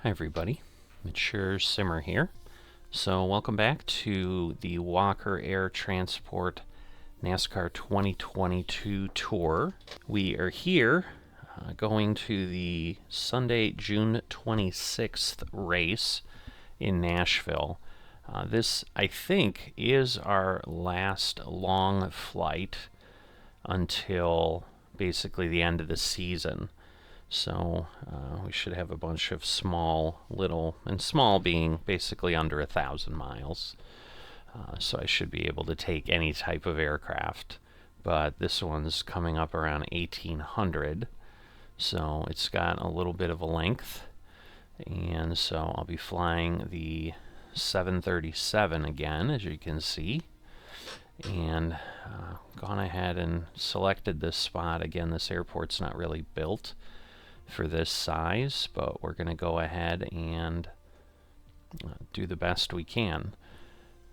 Hi everybody, Mature Simmer here. So welcome back to the Walker Air Transport NASCAR 2022 tour. We are here going to the Sunday, June 26th race in Nashville. This, I think, is our last long flight until basically the end of the season. So we should have a bunch of small, little, and small being basically under 1,000 miles. So I should be able to take any type of aircraft. But this one's coming up around 1,800. So it's got a little bit of a length. And so I'll be flying the 737 again, as you can see. And gone ahead and selected this spot. Again, this airport's not really built for this size, but we're going to go ahead and do the best we can.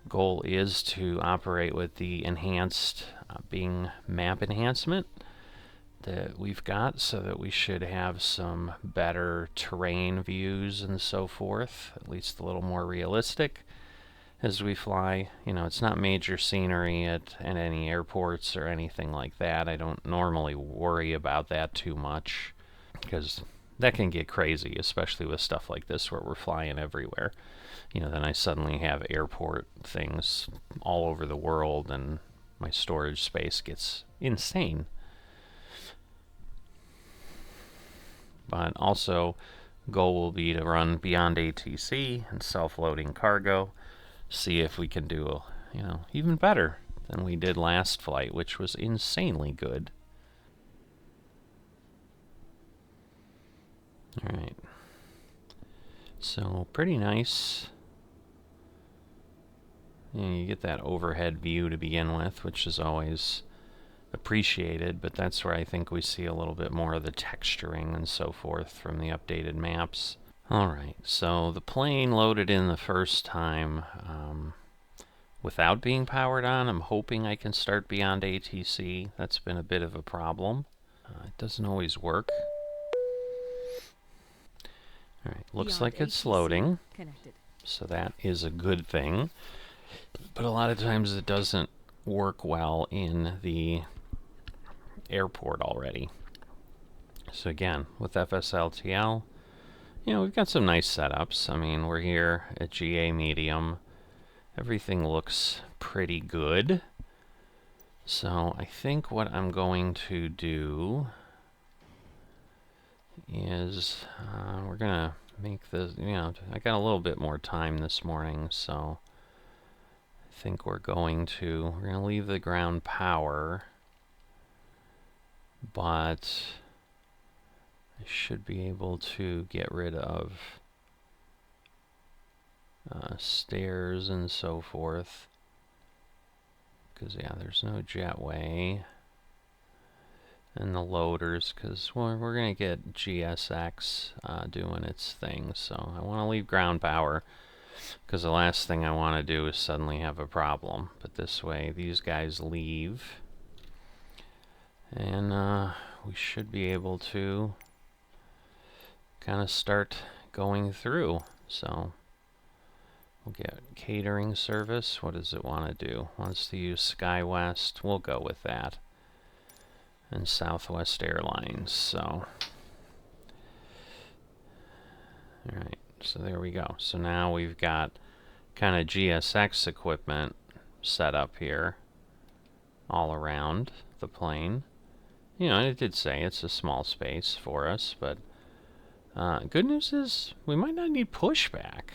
Goal is to operate with the enhanced Bing map enhancement that we've got, so that we should have some better terrain views and so forth, at least a little more realistic as we fly. You know, it's not major scenery at any airports or anything like that. I don't normally worry about that too much, because that can get crazy, especially with stuff like this where we're flying everywhere. You know, then I suddenly have airport things all over the world and my storage space gets insane. But also, goal will be to run beyond ATC and self-loading cargo, see if we can do, even better than we did last flight, which was insanely good. Alright, so pretty nice. You get that overhead view to begin with, which is always appreciated, but that's where I think we see a little bit more of the texturing and so forth from the updated maps. Alright, so the plane loaded in the first time without being powered on. I'm hoping I can start beyond ATC. That's been a bit of a problem. It doesn't always work. Alright, looks like it's loading, so that is a good thing. But a lot of times it doesn't work well in the airport already. So again, with FSLTL, we've got some nice setups. I mean, we're here at GA medium. Everything looks pretty good. So I think what I'm going to do is we're gonna make this, I got a little bit more time this morning, so I think we're gonna leave the ground power, but I should be able to get rid of stairs and so forth, because there's no jetway. And the loaders, because we're going to get GSX doing its thing. So I want to leave ground power, because the last thing I want to do is suddenly have a problem. But this way, these guys leave, and we should be able to kind of start going through. So we'll get catering service. What does it want to do? It wants to use SkyWest. We'll go with that. And Southwest Airlines. So alright, so there we go. So now we've got kind of GSX equipment set up here all around the plane. It did say it's a small space for us, but good news is we might not need pushback.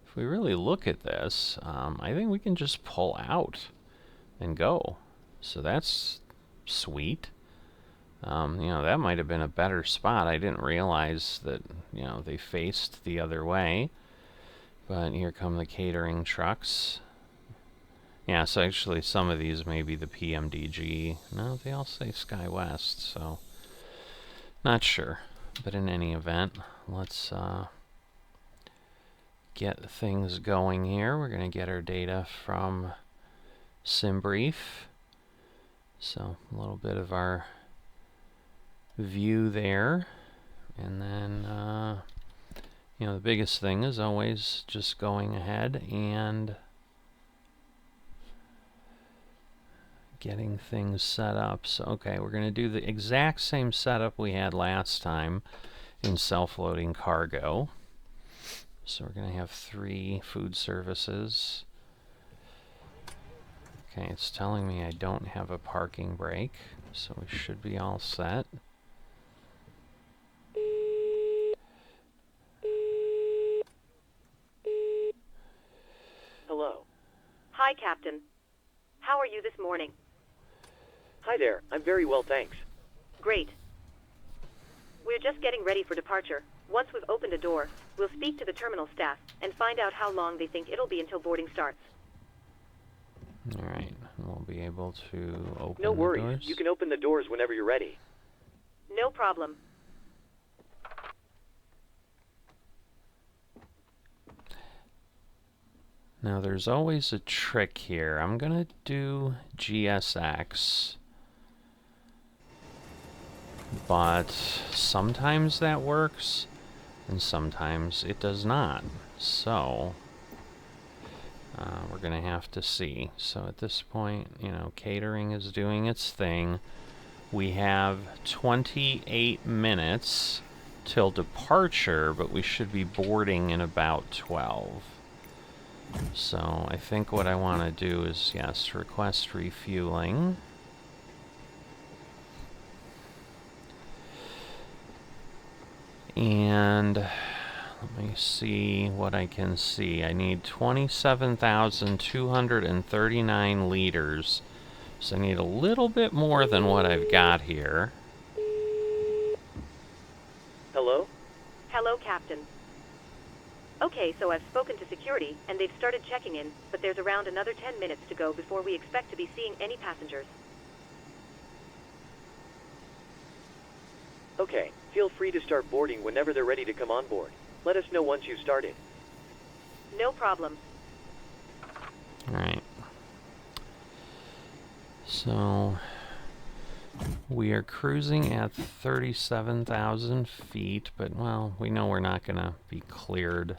If we really look at this, I think we can just pull out and go. So that's sweet. That might have been a better spot. I didn't realize that, they faced the other way. But here come the catering trucks. Yeah, so actually some of these may be the PMDG. No, they all say SkyWest, so not sure. But in any event, let's get things going here. We're going to get our data from SimBrief. So a little bit of our view there, and then You know, the biggest thing is always just going ahead and getting things set up. So, okay, we're going to do the exact same setup we had last time in self-loading cargo. So we're going to have 3 food services. Okay, it's telling me I don't have a parking brake, so we should be all set. Hello. Hi, Captain. How are you this morning? Hi there. I'm very well, thanks. Great. We're just getting ready for departure. Once we've opened a door, we'll speak to the terminal staff and find out how long they think it'll be until boarding starts. Alright, we'll be able to open No the worries. doors. You can open the doors whenever you're ready. No problem. Now there's always a trick here. I'm gonna do GSX, but sometimes that works and sometimes it does not. So we're gonna have to see. So at this point, you know, catering is doing its thing. We have 28 minutes till departure, but we should be boarding in about 12. So I think what I want to do is, yes, request refueling. And let me see what I can see. I need 27,239 liters. So I need a little bit more than what I've got here. Hello? Hello, Captain. Okay, so I've spoken to security, and they've started checking in, but there's around another 10 minutes to go before we expect to be seeing any passengers. Okay. Feel free to start boarding whenever they're ready to come on board. Let us know once you've started. No problem. Alright. So we are cruising at 37,000 feet, but, well, we know we're not going to be cleared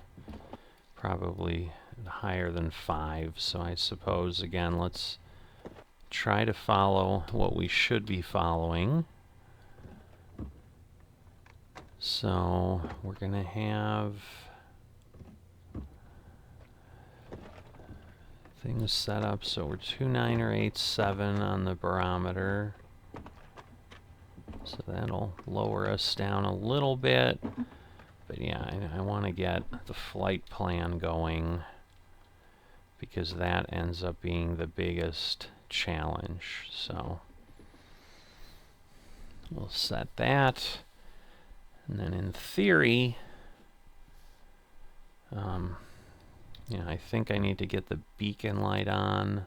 probably higher than 5, so I suppose, again, let's try to follow what we should be following. So we're going to have things set up so we're 29087 on the barometer. So that'll lower us down a little bit. But yeah, I want to get the flight plan going because that ends up being the biggest challenge. So we'll set that. And then in theory, yeah, I think I need to get the beacon light on.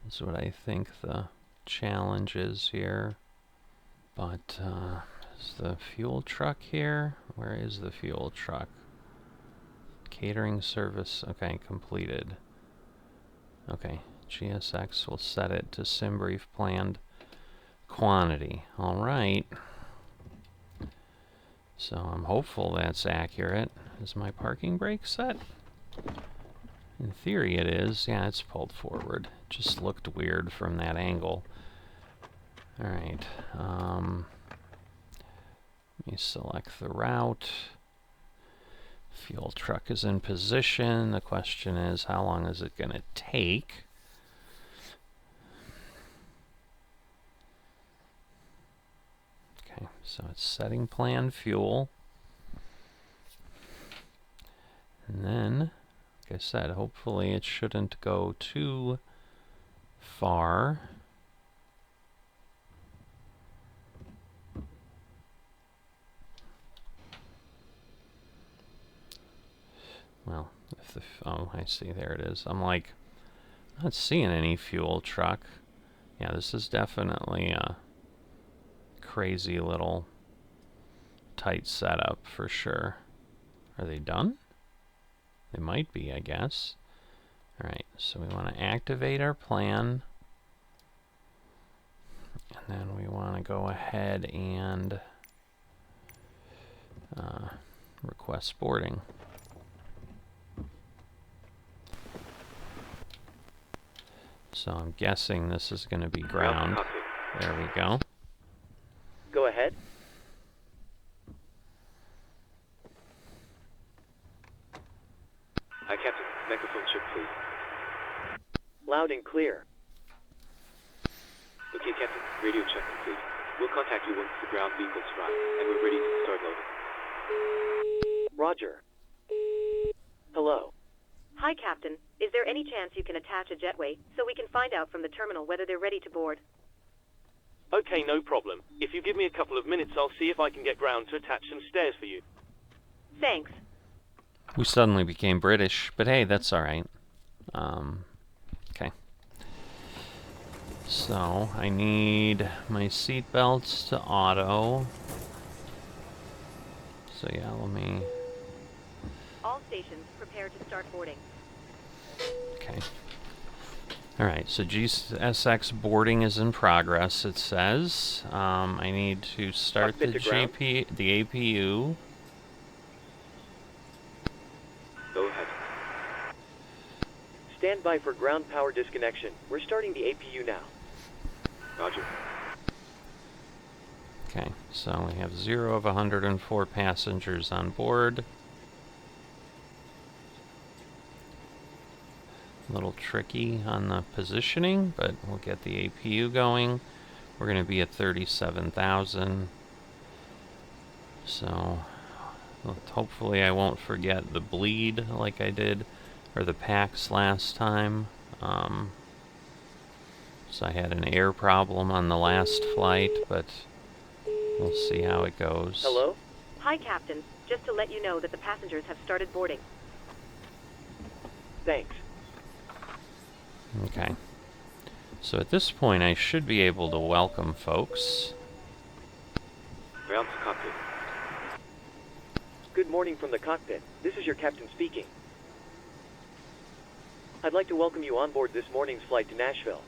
That's what I think the challenge is here. But is the fuel truck here? Where is the fuel truck? Catering service, okay, completed. Okay, GSX will set it to sim brief planned quantity. All right. So I'm hopeful that's accurate. Is my parking brake set? In theory it is. Yeah, it's pulled forward. Just looked weird from that angle. Alright. Let me select the route. Fuel truck is in position. The question is, how long is it going to take? Okay, so it's setting planned fuel. And then, like I said, hopefully it shouldn't go too far. Well, if the, oh, I see, there it is. I'm like, not seeing any fuel truck. Yeah, this is definitely a crazy little tight setup for sure. Are they done? They might be, I guess. Alright, so we want to activate our plan. And then we want to go ahead and Request boarding. So I'm guessing this is going to be ground. There we go. Go ahead. Hi, Captain. Microphone check, please. Loud and clear. Okay, Captain. Radio check, please. We'll contact you once the ground vehicles arrive, and we're ready to start loading. Roger. Hello. Hi, Captain. Is there any chance you can attach a jetway so we can find out from the terminal whether they're ready to board? Okay, no problem. If you give me a couple of minutes, I'll see if I can get ground to attach some stairs for you. Thanks. We suddenly became British, but hey, that's alright. Okay. So, I need my seat belts to auto. So yeah, let me... All stations, prepare to start boarding. Okay. Alright, so GSX boarding is in progress, it says. I need to start the APU. Go ahead. Stand by for ground power disconnection. We're starting the APU now. Roger. Okay, so we have 0 of 104 passengers on board. A little tricky on the positioning, but we'll get the APU going. We're going to be at 37,000. So hopefully I won't forget the bleed like I did, or the packs last time. So I had an air problem on the last flight, but we'll see how it goes. Hello? Hi, Captain. Just to let you know that the passengers have started boarding. Thanks. Okay. So at this point, I should be able to welcome folks. Ground to cockpit. Good morning from the cockpit. This is your captain speaking. I'd like to welcome you on board this morning's flight to Nashville.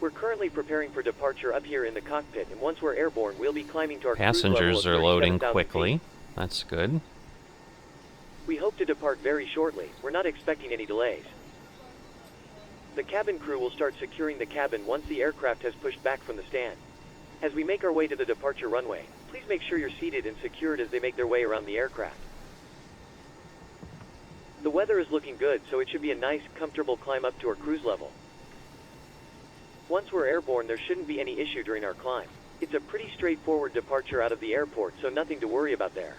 We're currently preparing for departure up here in the cockpit, and once we're airborne, we'll be climbing to our Passengers cruise are level of loading 37,000 quickly. feet. That's good. We hope to depart very shortly. We're not expecting any delays. The cabin crew will start securing the cabin once the aircraft has pushed back from the stand. As we make our way to the departure runway, please make sure you're seated and secured as they make their way around the aircraft. The weather is looking good, so it should be a nice, comfortable climb up to our cruise level. Once we're airborne, there shouldn't be any issue during our climb. It's a pretty straightforward departure out of the airport, so nothing to worry about there.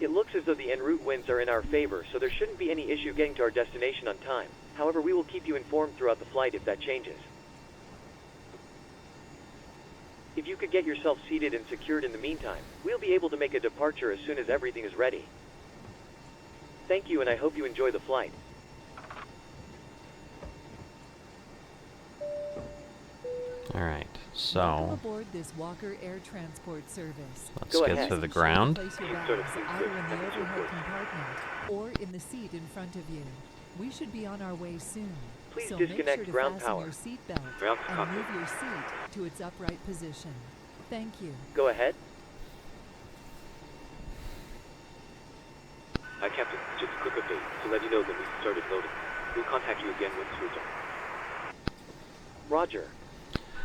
It looks as though the en route winds are in our favor, so there shouldn't be any issue getting to our destination on time. However, we will keep you informed throughout the flight if that changes. If you could get yourself seated and secured in the meantime, we'll be able to make a departure as soon as everything is ready. Thank you, and I hope you enjoy the flight. Alright, Welcome so aboard this Walker Air Transport service. let's Go get ahead. to the ground. Place your bags either in the overhead compartment or in the seat in front of you. We should be on our way soon. Please so disconnect make sure to ground fasten power. your seatbelt Ground and cockpit. move your seat to its upright position. Thank you. Go ahead. Hi, Captain. Just a quick update to let you know that we started loading. We'll contact you again once we're done. Roger.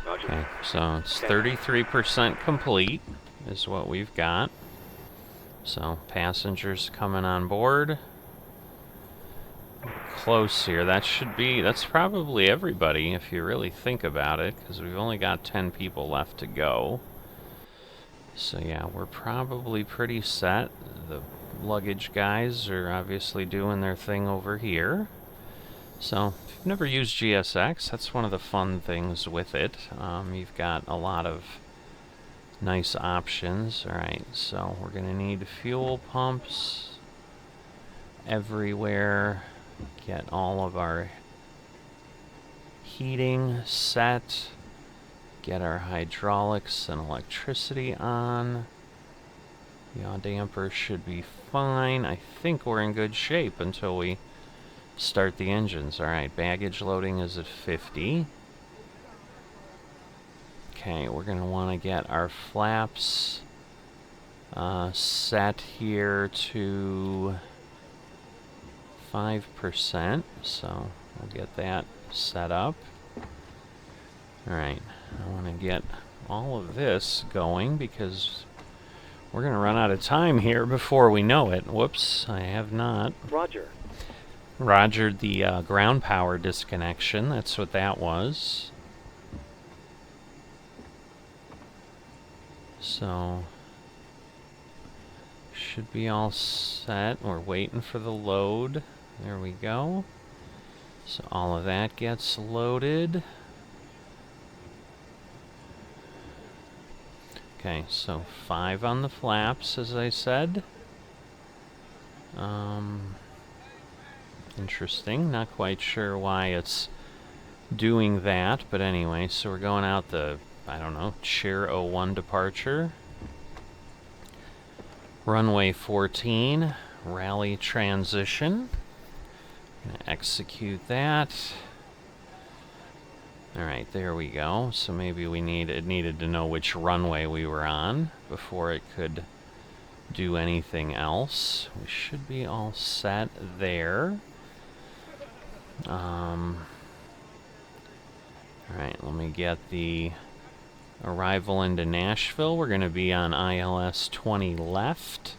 Roger. Okay, so it's 33% complete is what we've got. So passengers coming on board. Close here. That's probably everybody if you really think about it, because we've only got 10 people left to go. So yeah, we're probably pretty set. The luggage guys are obviously doing their thing over here. So if you've never used GSX, that's one of the fun things with it. You've got a lot of nice options. Alright, so we're going to need fuel pumps everywhere. Get all of our heating set. Get our hydraulics and electricity on. The yaw damper should be fine. I think we're in good shape until we start the engines. Alright, baggage loading is at 50. Okay, we're going to want to get our flaps set here to 5%, so we'll get that set up. Alright, I want to get all of this going because we're going to run out of time here before we know it. Whoops, I have not. Roger. Rogered the ground power disconnection, that's what that was. So, should be all set. We're waiting for the load. There we go. So all of that gets loaded. Okay, so 5 on the flaps, as I said. Interesting. Not quite sure why it's doing that, but anyway, so we're going out the, I don't know, Cheer 01 departure. Runway 14, rally transition. Gonna execute that. Alright, there we go. So maybe it needed to know which runway we were on before it could do anything else. We should be all set there. Alright, let me get the arrival into Nashville. We're going to be on ILS 20 left.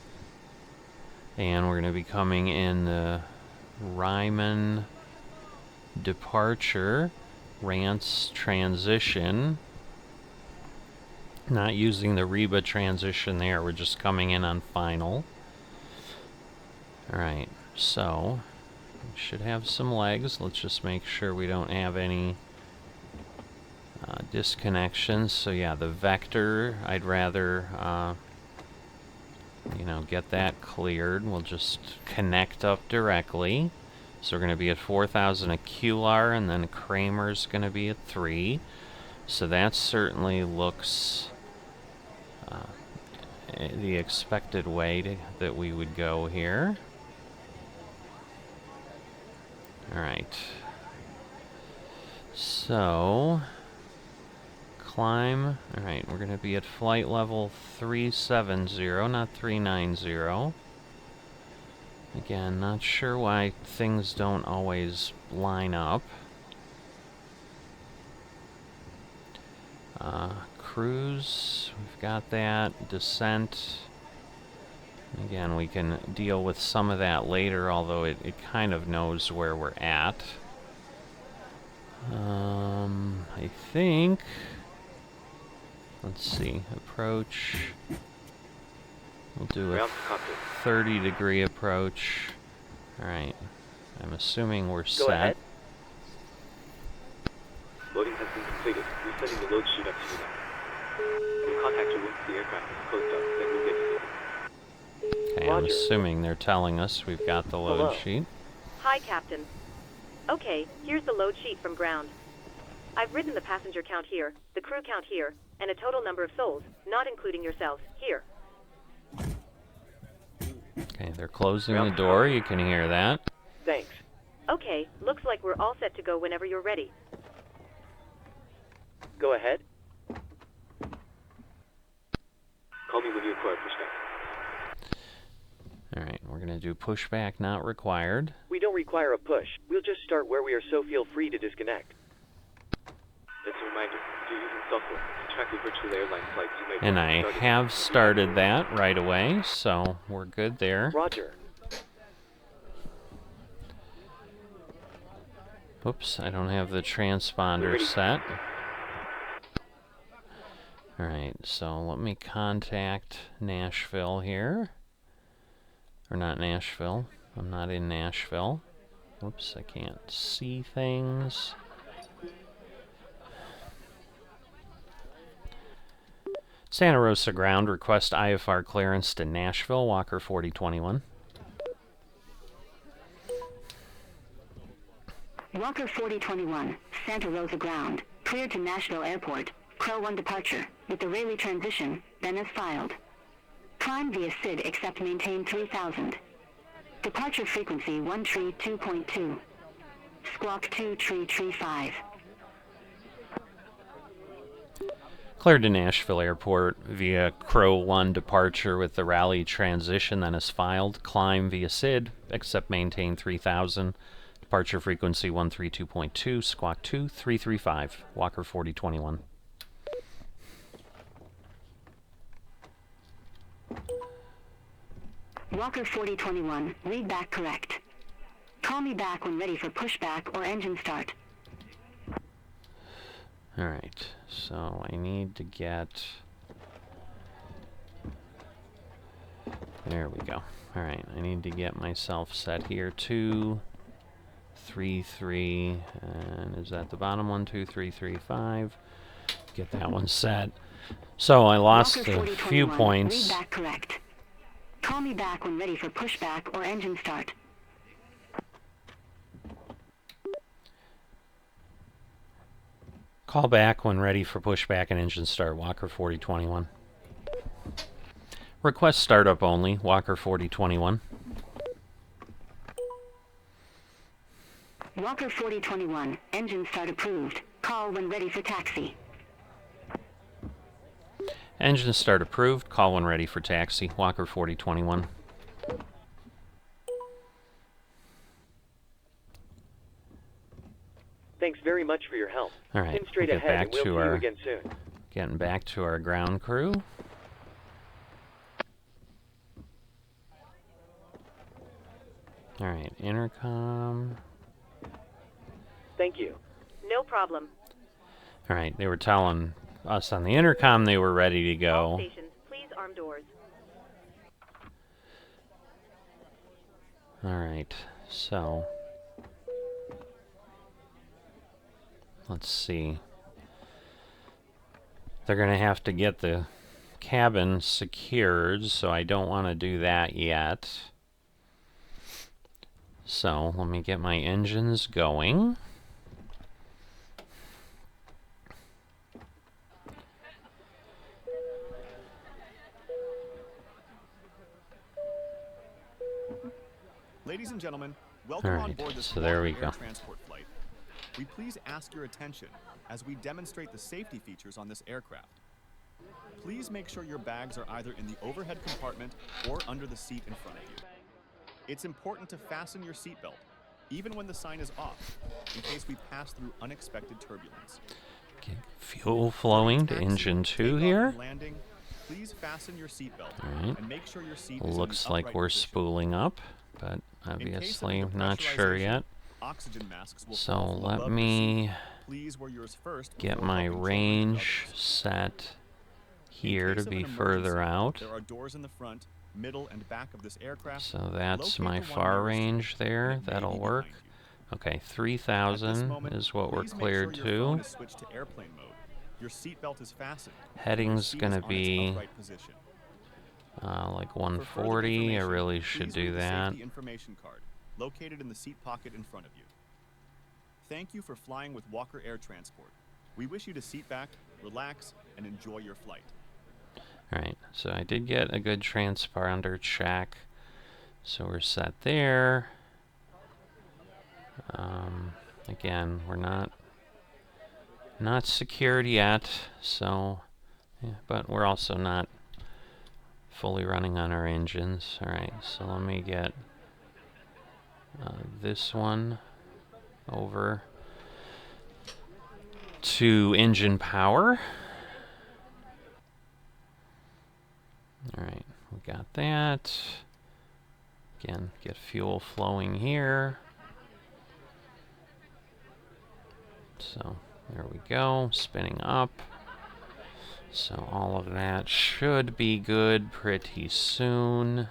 And we're going to be coming in the Ryman departure, Rance transition. Not using the Reba transition there, we're just coming in on final. Alright, so we should have some legs. Let's just make sure we don't have any disconnections. So yeah, the vector, I'd rather you know, get that cleared. We'll just connect up directly. So we're going to be at 4,000 at QLR, and then Kramer's going to be at 3. So that certainly looks the expected way that we would go here. Alright. So, climb. Alright, we're going to be at flight level 370, not 390. Again, not sure why things don't always line up. Cruise, we've got that. Descent. Again, we can deal with some of that later, although it kind of knows where we're at. I think... Let's see, approach. We'll do a 30-degree approach. Alright, I'm assuming we're set. Ahead. Loading has been completed. Resetting the load sheet up to you now. We'll contact you once the aircraft is closed up, then we'll get you. Okay, I'm Roger. assuming they're telling us we've got the load Hello. sheet. Hi, Captain. Okay, here's the load sheet from ground. I've written the passenger count here, the crew count here, and a total number of souls, not including yourselves, here. Okay, they're closing the door. You can hear that. Thanks. Okay, looks like we're all set to go whenever you're ready. Go ahead. Call me when you require pushback. Alright, we're going to do pushback not required. We don't require a push. We'll just start where we are, so feel free to disconnect. That's a reminder. If you're using software to track your virtual airline flights, you may And want to I start it. have started that right away, so we're good there. Roger. Oops, I don't have the transponder set. Alright, so let me contact Nashville here. Or not Nashville. I'm not in Nashville. Oops, I can't see things. Santa Rosa Ground, request IFR clearance to Nashville, Walker 4021. Walker 4021, Santa Rosa Ground, cleared to Nashville Airport, Crow 1 departure, with the Rayleigh transition, then as filed. Climb via SID except maintain 3000. Departure frequency 132.2. Squawk 2 tree 5. Cleared to Nashville Airport via Crow 1 departure with the rally transition, then is filed. Climb via SID, except maintain 3000. Departure frequency 132.2, squawk 2335, Walker 4021. Walker 4021, read back correct. Call me back when ready for pushback or engine start. Alright, so I need to get... There we go. Alright, I need to get myself set here. 2, 3, 3, and is that the bottom one? 2, 3, 3, 5. Get that one set. So I lost a few points. Read back correct. Call me back when ready for pushback or engine start. Call back when ready for pushback and engine start, Walker 4021. Request startup only, Walker 4021. Walker 4021, engine start approved. Call when ready for taxi. Engine start approved, call when ready for taxi, Walker 4021. Thanks very much for your help. All right, Pin straight we'll ahead, and we'll see you again soon. Getting back to our ground crew. All right, intercom. Thank you. No problem. All right, they were telling us on the intercom they were ready to go. All stations, please arm doors. All right, so let's see. They're going to have to get the cabin secured, so I don't want to do that yet. So let me get my engines going. Ladies and gentlemen, welcome on board this there we air go. transport flight. We please ask your attention as we demonstrate the safety features on this aircraft. Please make sure your bags are either in the overhead compartment or under the seat in front of you. It's important to fasten your seatbelt, even when the sign is off, in case we pass through unexpected turbulence. Okay. Fuel flowing to engine 2 here. Landing, please fasten your seatbelt All right. and make sure your seat is Looks in the like upright we're position. spooling up, but obviously not sure yet. Oxygen masks will So fall from let above the me seat. Please wear yours first get before my helping children and range others. set In here to case of be an further emergency, out. There are doors in the front, middle, and back of this aircraft. So that's Locate my the one far nearest you, range and there. it may That'll be work. behind you. Okay, At this 3,000 moment, is what we're please make cleared sure your phone to. is switched to airplane mode. Your seatbelt is fastened. Heading's Your seat gonna is on its be upright position. like For further 140. I information, really should please do read the that. safety information card located in the seat pocket in front of you. Thank you for flying with Walker Air Transport. We wish you to seat back, relax, and enjoy your flight. Alright, so I did get a good transponder check. So we're set there. Again, we're not secured yet, so yeah, but we're also not fully running on our engines. Alright, so let me get this one over to engine power. Alright, we got that. Again, get fuel flowing here. So there we go, spinning up. So all of that should be good pretty soon.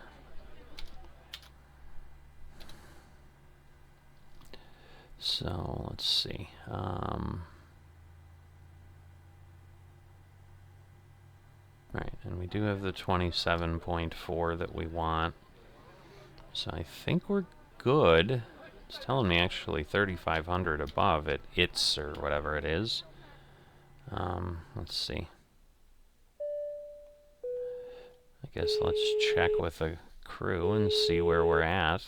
So let's see. Right, and we do have the 27.4 that we want. So I think we're good. It's telling me actually 3,500 above at ITS or whatever it is. Let's see. I guess let's check with the crew and see where we're at.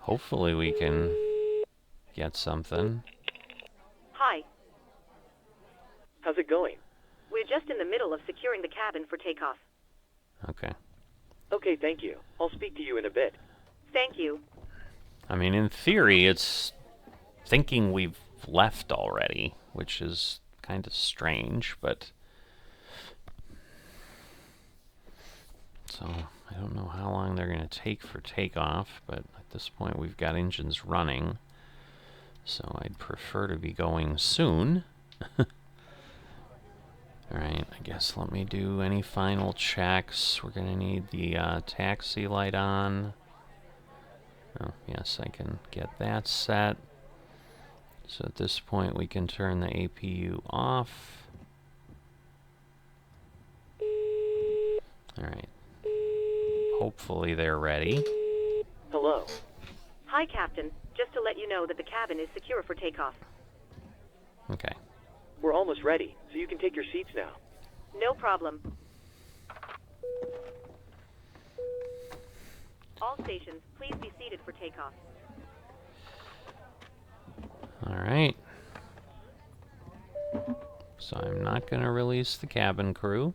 hopefully we can get something. Hi. How's it going? We're just in the middle of securing the cabin for takeoff. Okay. Okay, thank you. I'll speak to you in a bit. Thank you. I mean, in theory, it's thinking we've left already, which is kind of strange, but... So, I don't know how long they're going to take for takeoff, but at this point we've got engines running, so I'd prefer to be going soon. Alright, I guess let me do any final checks. We're going to need the taxi light on. Oh, yes, I can get that set. So at this point we can turn the APU off. Alright. Hopefully they're ready. Hello. Hi, Captain. Just to let you know that the cabin is secure for takeoff. Okay. We're almost ready, so you can take your seats now. No problem. All stations, please be seated for takeoff. Alright. So I'm not going to release the cabin crew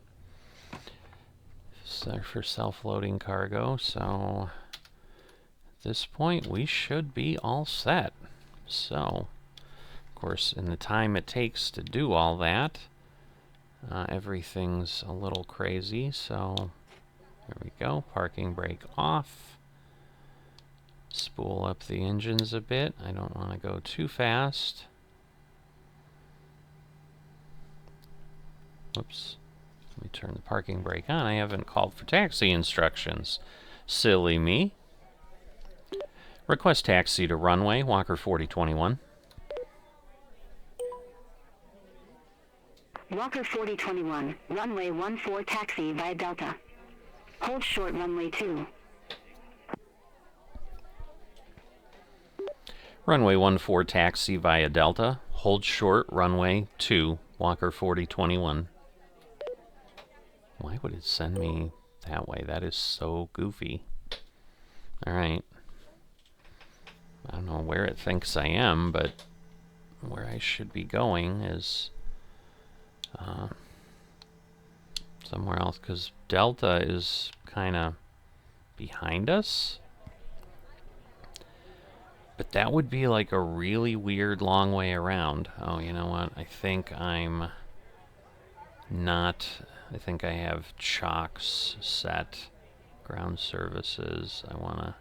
for self-loading cargo, so at this point we should be all set. So, of course, in the time it takes to do all that, everything's a little crazy, so there we go. Parking brake off. Spool up the engines a bit. I don't want to go too fast. Whoops. Let me turn the parking brake on. I haven't called for taxi instructions. Silly me. Request taxi to runway, Walker 4021. Walker 4021, runway 14 taxi via Delta. Hold short runway 2. Runway 14 taxi via Delta. Hold short runway 2, Walker 4021. Why would it send me that way? That is so goofy. Alright. I don't know where it thinks I am, but where I should be going is somewhere else, because Delta is kind of behind us. But that would be like a really weird long way around. Oh, you know what? I think I'm not... I think I have chocks set. Ground services. I want to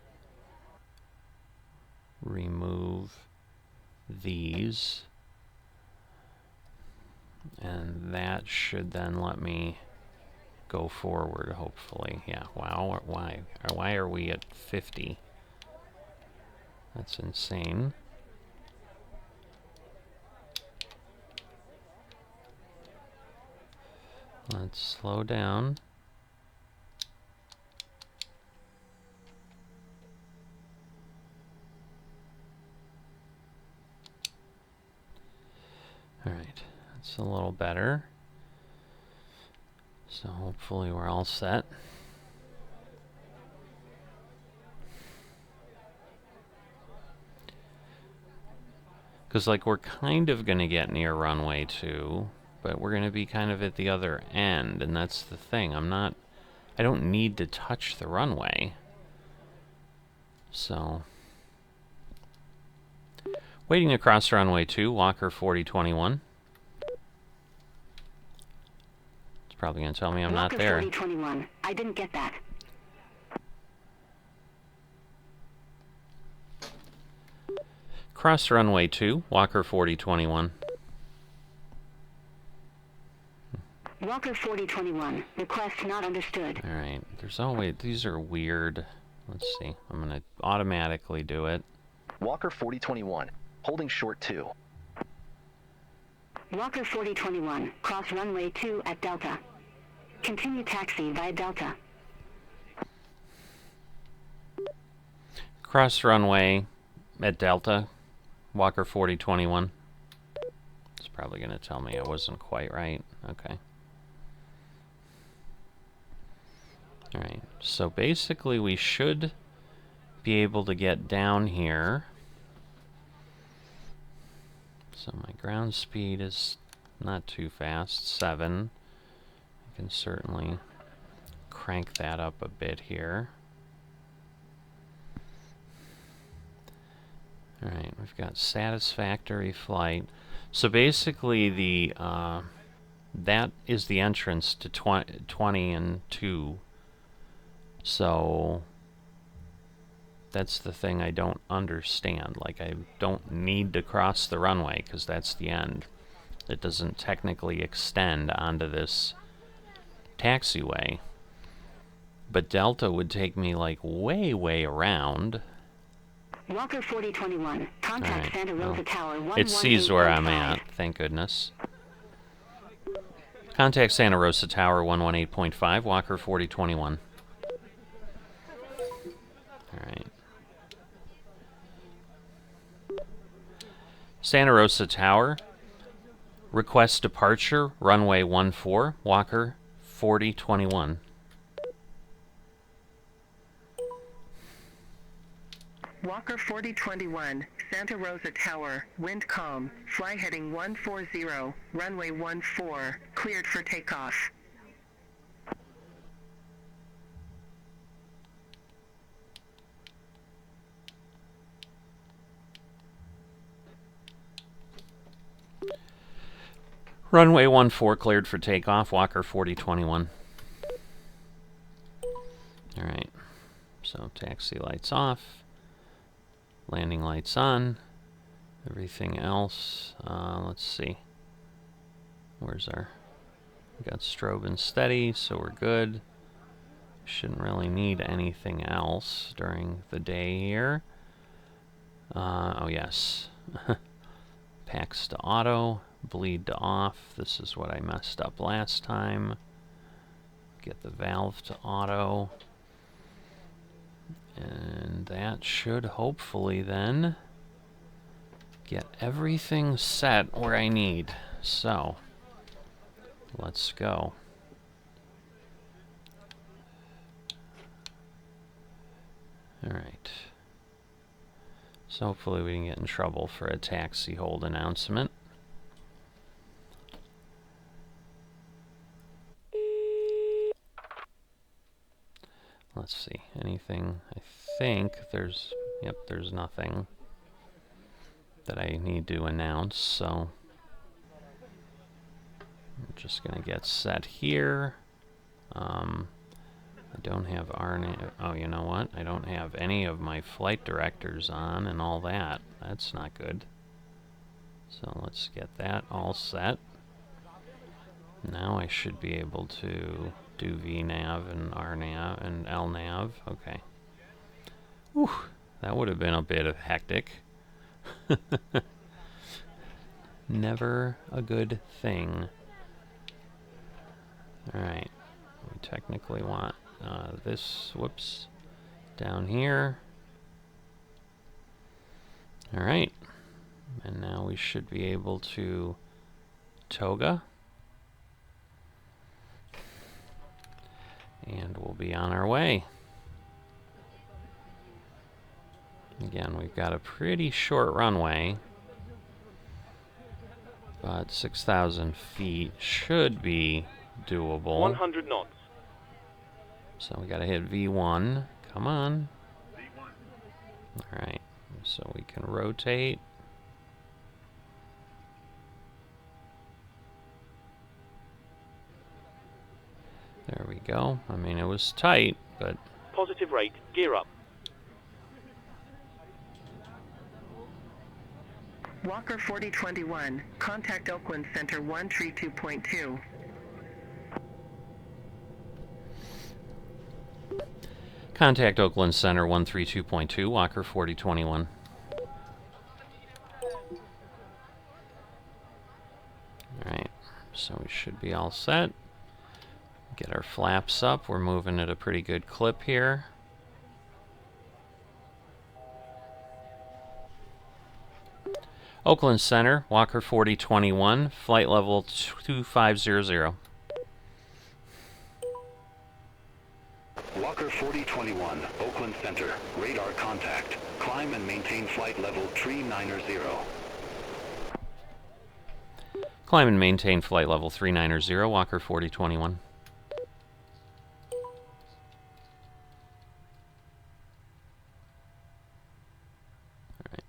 remove these. And that should then let me go forward, hopefully. Yeah, wow. Why are we at 50? That's insane. Let's slow down. Alright, that's a little better. So hopefully we're all set. Because, like, we're kind of going to get near runway 2, but we're going to be kind of at the other end, and that's the thing. I don't need to touch the runway. So, waiting across runway 2, Walker 4021. It's probably going to tell me I'm not there. Walker 4021. I didn't get that. Cross runway 2, Walker 4021. Walker 4021. Request not understood. Alright, there's always... These are weird. Let's see. I'm going to automatically do it. Walker 4021. Holding short 2. Walker 4021. Cross runway 2 at Delta. Continue taxi via Delta. Cross runway at Delta. Walker 4021. It's probably going to tell me I wasn't quite right. Okay. Alright, so basically we should be able to get down here. So my ground speed is not too fast, 7. I can certainly crank that up a bit here. Alright, we've got satisfactory flight. So basically the that is the entrance to 20 and 2. So that's the thing I don't understand. Like, I don't need to cross the runway because that's the end. It doesn't technically extend onto this taxiway. But Delta would take me like way around. Walker 4021. Contact Right. Santa Rosa Well, Tower 118.5. it sees where I'm at, thank goodness. Contact Santa Rosa Tower 118.5, Walker 4021. Alright. Santa Rosa Tower, request departure, runway 14, Walker 4021. Walker 4021, Santa Rosa Tower, wind calm, fly heading 140, runway 14, cleared for takeoff. Runway 14 cleared for takeoff, Walker 4021. Alright, so taxi lights off. Landing lights on. Everything else, let's see. Where's our... We got strobe and steady, so we're good. Shouldn't really need anything else during the day here. Oh yes. Packs to auto, bleed to off. This is what I messed up last time. Get the valve to auto. And that should hopefully then get everything set where I need. So, let's go. Alright. So hopefully we didn't get in trouble for a taxi hold announcement. Let's see, anything, I think there's, yep, there's nothing that I need to announce, so I'm just gonna get set here. I don't have RNA, oh, you know what, I don't have any of my flight directors on and all that. That's not good. So let's get that all set. Now I should be able to do VNav and RNav and LNav. Okay. Whew, that would have been a bit of hectic. Never a good thing. Alright. We technically want this, whoops, down here. Alright. And now we should be able to toga. And we'll be on our way. Again, we've got a pretty short runway, but 6,000 feet should be doable. 100 knots. So we gotta hit V1. Come on. Alright, so we can rotate. There we go. I mean, it was tight, but... Positive rate, gear up. Walker 4021, contact Oakland Center 132.2. Contact Oakland Center 132.2, Walker 4021. Alright, so we should be all set. Get our flaps up. We're moving at a pretty good clip here. Oakland Center, Walker 4021, flight level 2500. Walker 4021, Oakland Center. Radar contact. Climb and maintain flight level 390. Climb and maintain flight level 390, Walker 4021. Alright.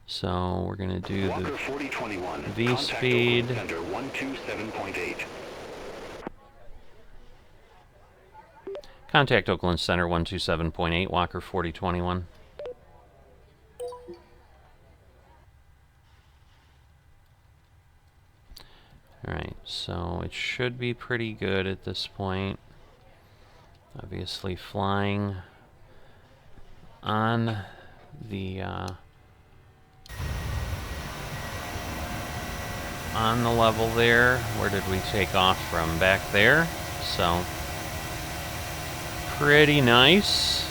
So we're going to do Walker the 4021, V-speed. Center 127.8. Contact Oakland Center 127.8, Walker 4021. Alright, so it should be pretty good at this point. Obviously flying on the level there. Where did we take off from? Back there. So pretty nice.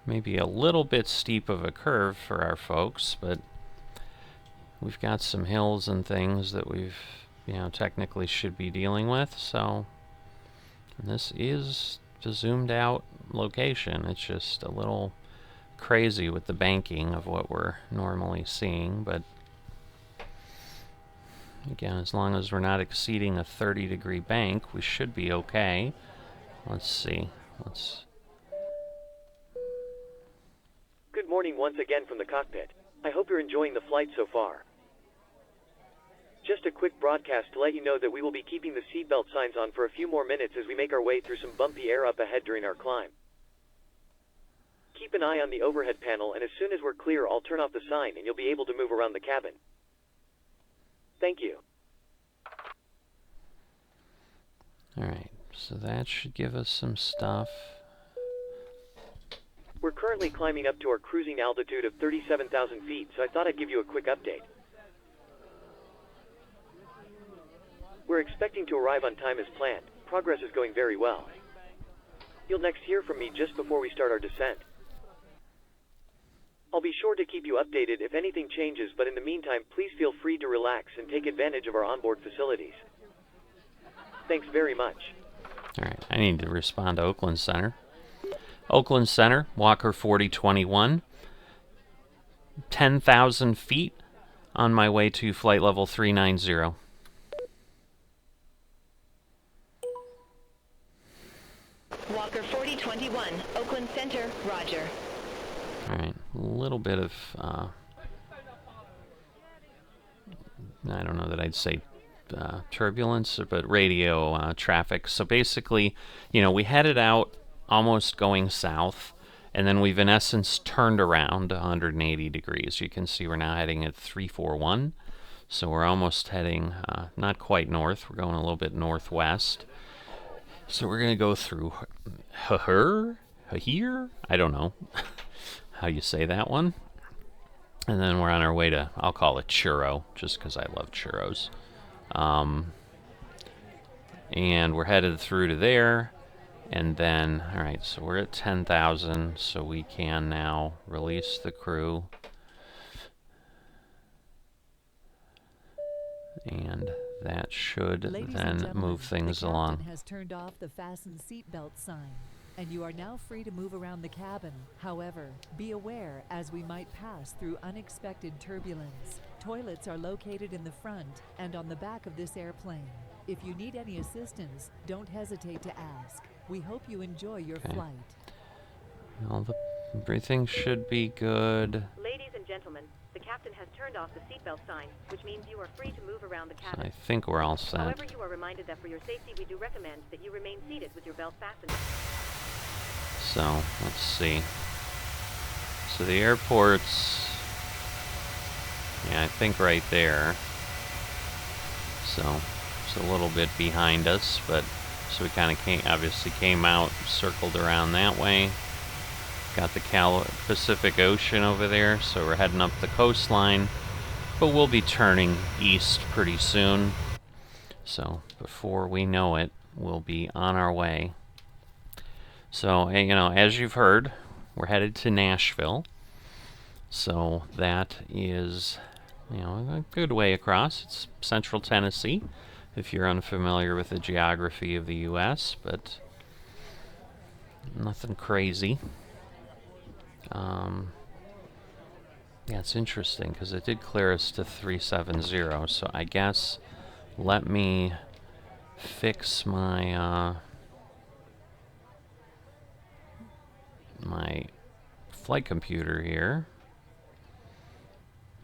Maybe a little bit steep of a curve for our folks, but we've got some hills and things that we've, technically should be dealing with. So this is the zoomed out location. It's just a little crazy with the banking of what we're normally seeing, but again, as long as we're not exceeding a 30-degree bank, we should be okay. Let's see. Good morning once again from the cockpit. I hope you're enjoying the flight so far. Just a quick broadcast to let you know that we will be keeping the seatbelt signs on for a few more minutes as we make our way through some bumpy air up ahead during our climb. Keep an eye on the overhead panel, and as soon as we're clear, I'll turn off the sign and you'll be able to move around the cabin. Thank you. Alright, so that should give us some stuff. We're currently climbing up to our cruising altitude of 37,000 feet, so I thought I'd give you a quick update. We're expecting to arrive on time as planned. Progress is going very well. You'll next hear from me just before we start our descent. I'll be sure to keep you updated if anything changes, but in the meantime, please feel free to relax and take advantage of our onboard facilities. Thanks very much. Alright, I need to respond to Oakland Center. Oakland Center, Walker 4021. 10,000 feet on my way to flight level 390. Walker 4021, Oakland Center, roger. Alright, a little bit of, I don't know that I'd say turbulence, but radio traffic. So basically, we headed out almost going south, and then we've in essence turned around 180 degrees. You can see we're now heading at 341, so we're almost heading, not quite north, we're going a little bit northwest. So we're going to go through here? I don't know how you say that one. And then we're on our way to, I'll call it Churro, just because I love churros. And we're headed through to there. And then, alright, so we're at 10,000, so we can now release the crew. And that should then move things along. The captain has turned off the fasten seatbelt sign, and you are now free to move around the cabin. However, be aware as we might pass through unexpected turbulence. Toilets are located in the front and on the back of this airplane. If you need any assistance, don't hesitate to ask. We hope you enjoy your flight. Well, everything should be good. Ladies and gentlemen, the captain has turned off the seatbelt sign, which means you are free to move around the cabin. So I think we're all set. However, you are reminded that for your safety, we do recommend that you remain seated with your belt fastened. So, let's see. So the airport's, yeah, I think right there. So, it's a little bit behind us, but, so we kind of obviously came out, circled around that way. Got the Pacific Ocean over there, so we're heading up the coastline, but we'll be turning east pretty soon. So before we know it, we'll be on our way. So, as you've heard, we're headed to Nashville. So that is, a good way across. It's central Tennessee. if you're unfamiliar with the geography of the US, but nothing crazy. Yeah, it's interesting because it did clear us to 370, so I guess let me fix my my flight computer here.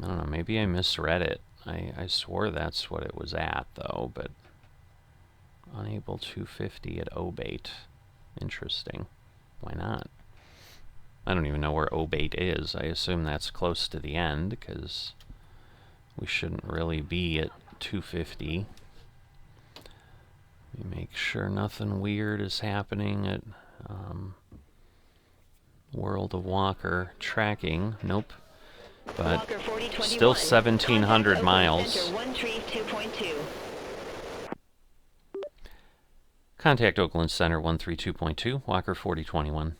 I don't know, maybe I misread it. I swore that's what it was at, though, but unable 250 at Obate. Interesting. Why not? I don't even know where Obate is. I assume that's close to the end, because we shouldn't really be at 250. Let me make sure nothing weird is happening at World of Walker tracking. Nope. But still 1,700 miles. Contact Oakland Center 132.2, Walker 4021.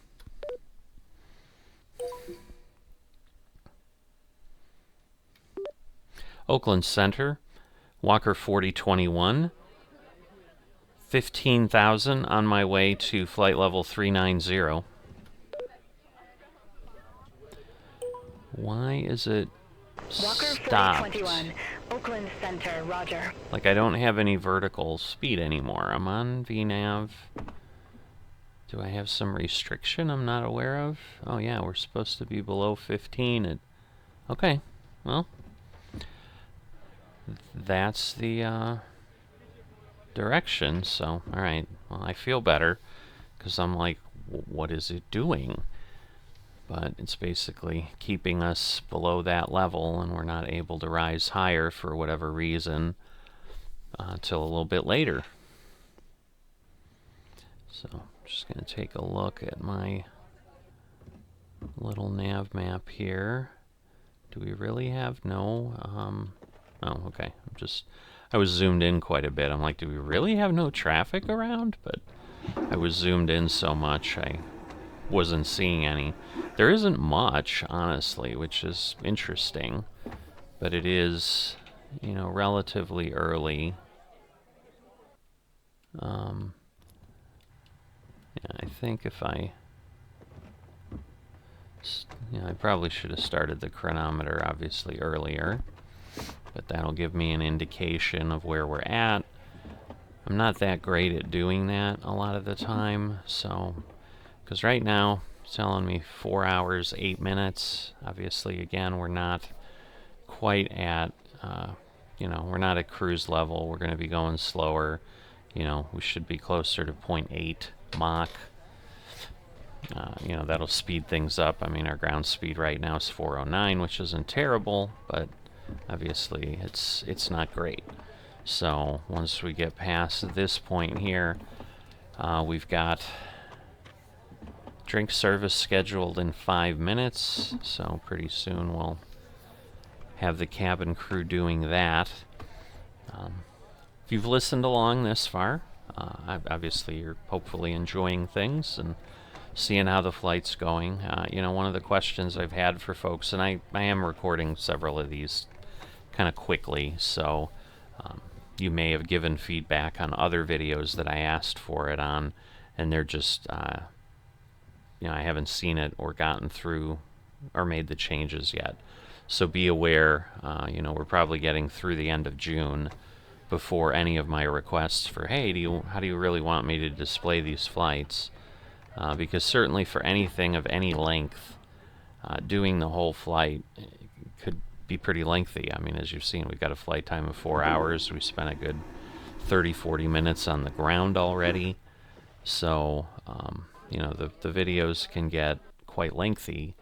Oakland Center, Walker 4021. 15,000 on my way to flight level 390. Why is it stopped? Walker 4021, Oakland Center, roger. Like I don't have any vertical speed anymore. I'm on VNav. Do I have some restriction I'm not aware of? Oh yeah, we're supposed to be below 15. Okay, well, that's the direction, so alright. Well, I feel better, because I'm like, what is it doing? But it's basically keeping us below that level, and we're not able to rise higher for whatever reason till a little bit later. So I'm just going to take a look at my little nav map here. Do we really have no... oh, okay. I was zoomed in quite a bit. I'm like, do we really have no traffic around? But I was zoomed in so much, I wasn't seeing any. There isn't much, honestly, which is interesting, but it is, you know, relatively early. Yeah, I think if I probably should have started the chronometer obviously earlier, but that'll give me an indication of where we're at. I'm not that great at doing that a lot of the time, so because right now it's telling me 4 hours 8 minutes. Obviously, again, we're not quite at we're not at cruise level. We're going to be going slower. You know, we should be closer to 0.8 Mach. That'll speed things up. I mean, our ground speed right now is 409, which isn't terrible, but obviously it's not great. So once we get past this point here, we've got drink service scheduled in 5 minutes, so pretty soon we'll have the cabin crew doing that. If you've listened along this far, obviously you're hopefully enjoying things and seeing how the flight's going. One of the questions I've had for folks, and I am recording several of these kind of quickly, so you may have given feedback on other videos that I asked for it on, and they're just, I haven't seen it or gotten through or made the changes yet. So be aware, we're probably getting through the end of June before any of my requests for, hey, how do you really want me to display these flights? Because certainly for anything of any length, doing the whole flight could be pretty lengthy. I mean, as you've seen, we've got a flight time of 4 hours. We spent a good 30-40 minutes on the ground already. So, the videos can get quite lengthy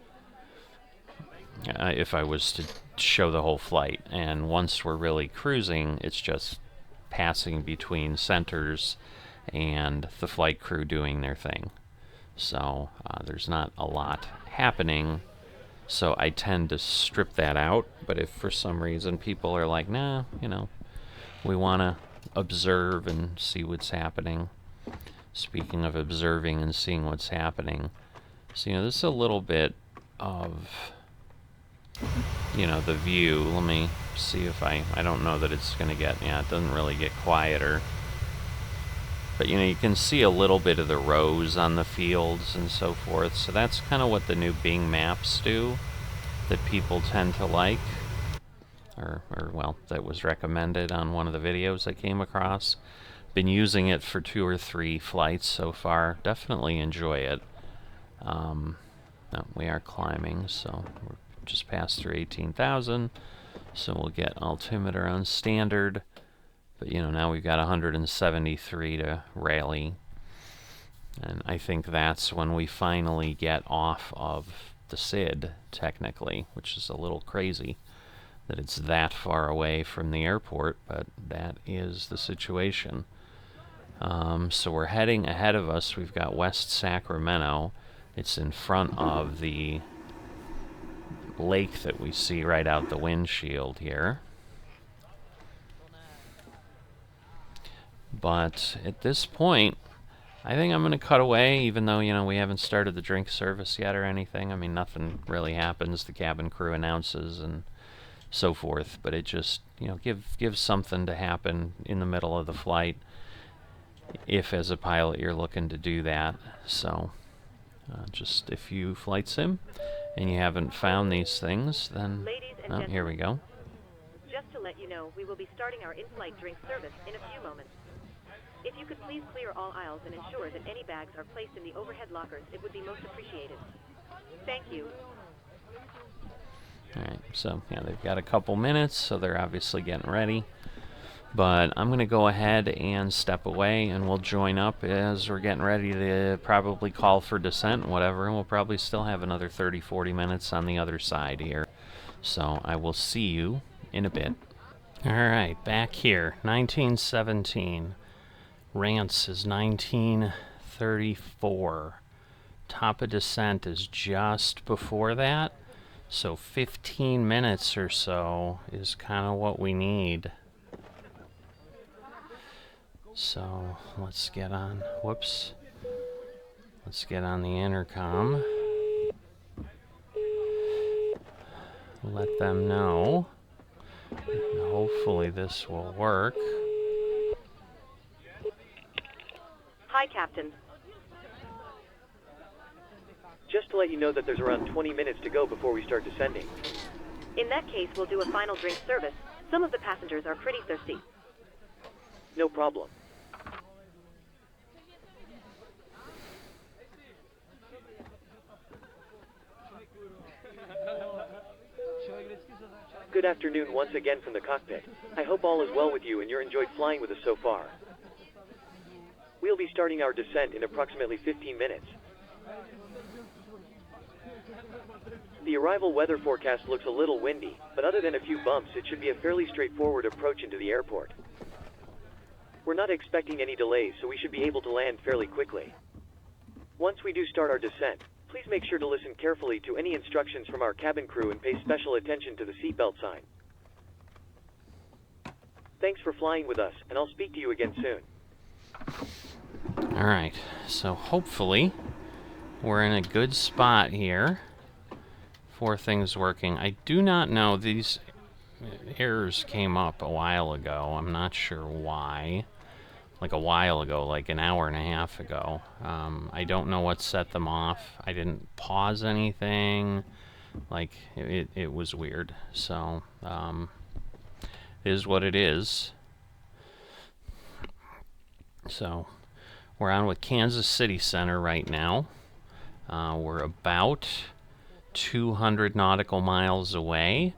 if I was to show the whole flight. And once we're really cruising, it's just passing between centers and the flight crew doing their thing. So there's not a lot happening, so I tend to strip that out. But if for some reason people are like, nah, we want to observe and see what's happening. Speaking of observing and seeing what's happening, so this is a little bit of you know, the view. Let me see if I don't know that it's going to get, yeah, it doesn't really get quieter. But, you know, you can see a little bit of the rows on the fields and so forth. So that's kind of what the new Bing Maps do, that people tend to like. Or, well, that was recommended on one of the videos I came across. Been using it for 2 or 3 flights so far. Definitely enjoy it. No, we are climbing, so we're just passed through 18,000. So we'll get altimeter on standard. But, you know, now we've got 173 to rally. And I think that's when we finally get off of the SID, technically, which is a little crazy that it's that far away from the airport, but that is the situation. So we're heading ahead of us. We've got West Sacramento. It's in front of the lake that we see right out the windshield here. But at this point, I think I'm going to cut away, even though, you know, we haven't started the drink service yet or anything. I mean, nothing really happens. The cabin crew announces and so forth, but it just, you know, gives something to happen in the middle of the flight, if as a pilot you're looking to do that. So just if you flight sim and you haven't found these things, then here we go. Just to let you know, we will be starting our in-flight drink service in a few moments. If you could please clear all aisles and ensure that any bags are placed in the overhead lockers, it would be most appreciated. Thank you. Alright, so yeah, they've got a couple minutes, so they're obviously getting ready. But I'm going to go ahead and step away, and we'll join up as we're getting ready to probably call for descent and whatever, and we'll probably still have another 30-40 minutes on the other side here. So I will see you in a bit. Alright, back here, 1917. Rance is 1934. Top of descent is just before that. So 15 minutes or so is kind of what we need. So let's get on, whoops. Let's get on the intercom. Let them know. Hopefully this will work. Hi, Captain. Just to let you know that there's around 20 minutes to go before we start descending. In that case, we'll do a final drink service. Some of the passengers are pretty thirsty. No problem. Good afternoon once again from the cockpit. I hope all is well with you and you're enjoyed flying with us so far. We'll be starting our descent in approximately 15 minutes. The arrival weather forecast looks a little windy, but other than a few bumps, it should be a fairly straightforward approach into the airport. We're not expecting any delays, so we should be able to land fairly quickly. Once we do start our descent, please make sure to listen carefully to any instructions from our cabin crew and pay special attention to the seatbelt sign. Thanks for flying with us, and I'll speak to you again soon. Alright, so hopefully we're in a good spot here for things working. I do not know, these errors came up a while ago. I'm not sure why. Like a while ago, like an hour and a half ago. I don't know what set them off. I didn't pause anything. Like, it was weird. So, it is what it is. So, we're on with Kansas City Center right now. We're about 200 nautical miles away.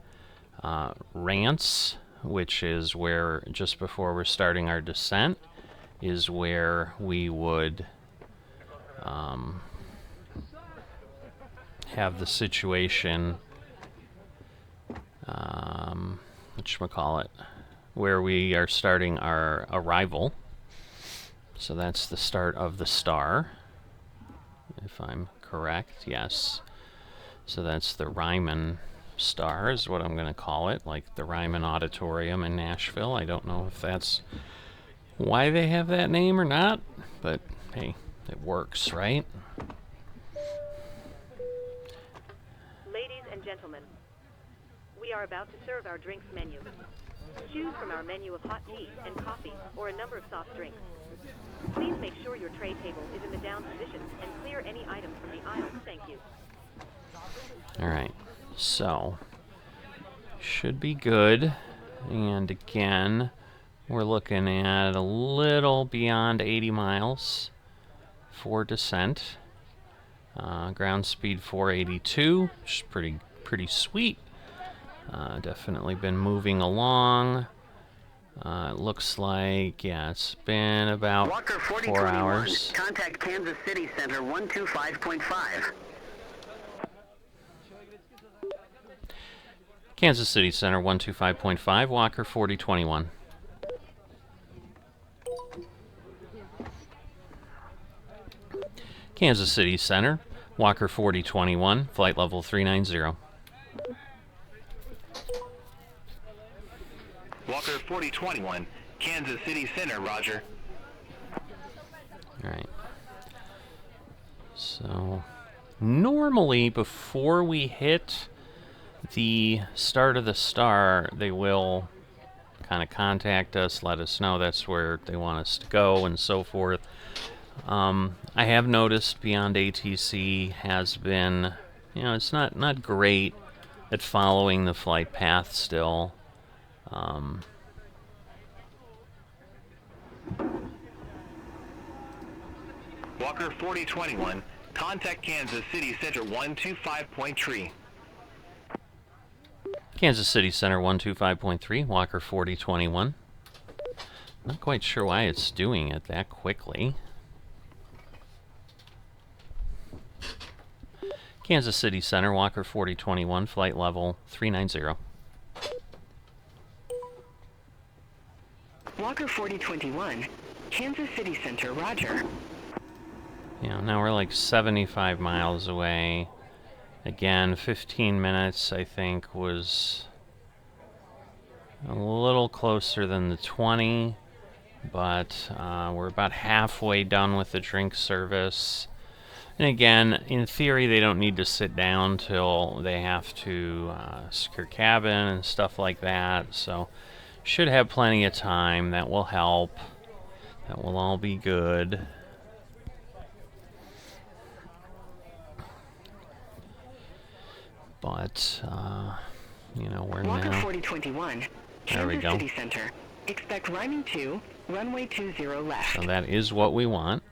Rance, which is where, just before we're starting our descent, is where we would have the situation, whatchamacallit, where we are starting our arrival. So that's the start of the star, if I'm correct, yes. So that's the Ryman Star is what I'm going to call it, like the Ryman Auditorium in Nashville. I don't know if that's why they have that name or not, but hey, it works, right? Ladies and gentlemen, We are about to serve our drinks menu. Choose from our menu of hot tea and coffee, or a number of soft drinks. Please make sure your tray table is in the down position and clear any items from the aisles. Thank you. Alright, so should be good. And again, we're looking at a little beyond 80 miles for descent. Ground speed 482, which is pretty sweet. Definitely been moving along. It looks like, yeah, it's been about Walker 4 hours. Contact Kansas City Center 125.5. Kansas City Center 125.5, Walker 4021. Kansas City Center, Walker 4021, flight level 390. Walker 4021, Kansas City Center, roger. Alright. So, normally before we hit the start of the star, they will kind of contact us, let us know that's where they want us to go, and so forth. I have noticed Beyond ATC has been, you know, it's not great at following the flight path still. Walker 4021, contact Kansas City Center 125.3. Kansas City Center 125.3, Walker 4021. Not quite sure why it's doing it that quickly. Kansas City Center, Walker 4021, flight level 390. Walker 4021, Kansas City Center, roger. Yeah, now we're like 75 miles away. Again, 15 minutes, I think, was a little closer than the 20, but we're about halfway done with the drink service. And again, in theory, they don't need to sit down till they have to secure cabin and stuff like that, so should have plenty of time. That will help. That will all be good. But, you know, we're Walker now... 4021, There we Kansas go. City Center. Expect rhyming 2, runway 20 left. So that is what we want.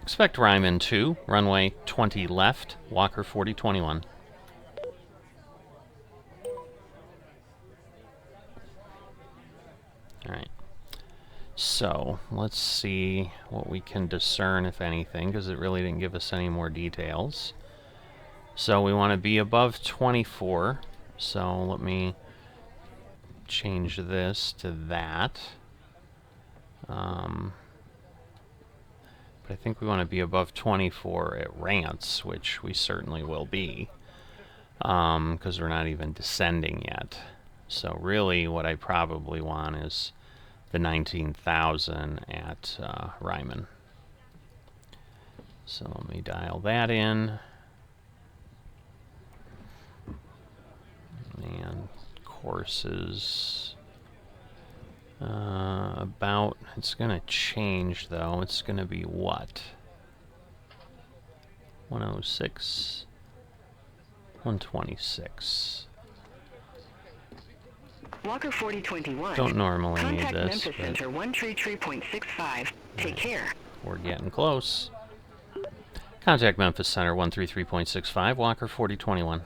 Expect Ryman 2, runway 20 left, Walker 4021. Alright. So, let's see what we can discern, if anything, because it really didn't give us any more details. So we want to be above 24. So let me change this to that. But I think we want to be above 24 at Rance, which we certainly will be, because we're not even descending yet. So really what I probably want is the 19,000 at Ryman. So let me dial that in. And courses about, it's gonna change though. It's gonna be what? 106, 126. Walker 4021. Don't normally need Contact this, Memphis but Center 133.65. Take care. we're getting close. Contact Memphis Center 133.65, Walker 4021.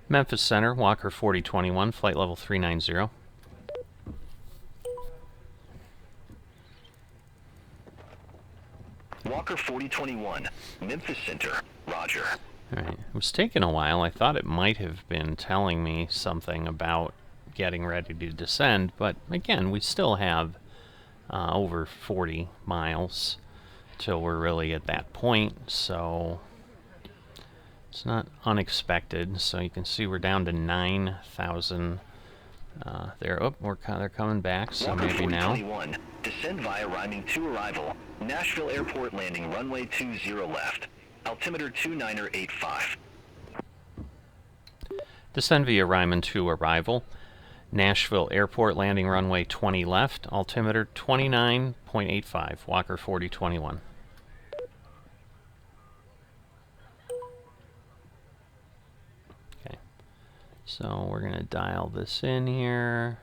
Memphis Center, Walker 4021, flight level 390. Walker 4021, Memphis Center, roger. Alright, it was taking a while. I thought it might have been telling me something about getting ready to descend, but again, we still have over 40 miles till we're really at that point, so it's not unexpected. So you can see we're down to 9,000 there. Oh, they're coming back, so Walker maybe now. 4021, descend via rhyming 2 arrival, Nashville Airport landing runway 20 left. altimeter 2985. Descend via Ryman 2 arrival. Nashville Airport, landing runway 20 left, altimeter 29.85, Walker 4021. Okay, so we're going to dial this in here.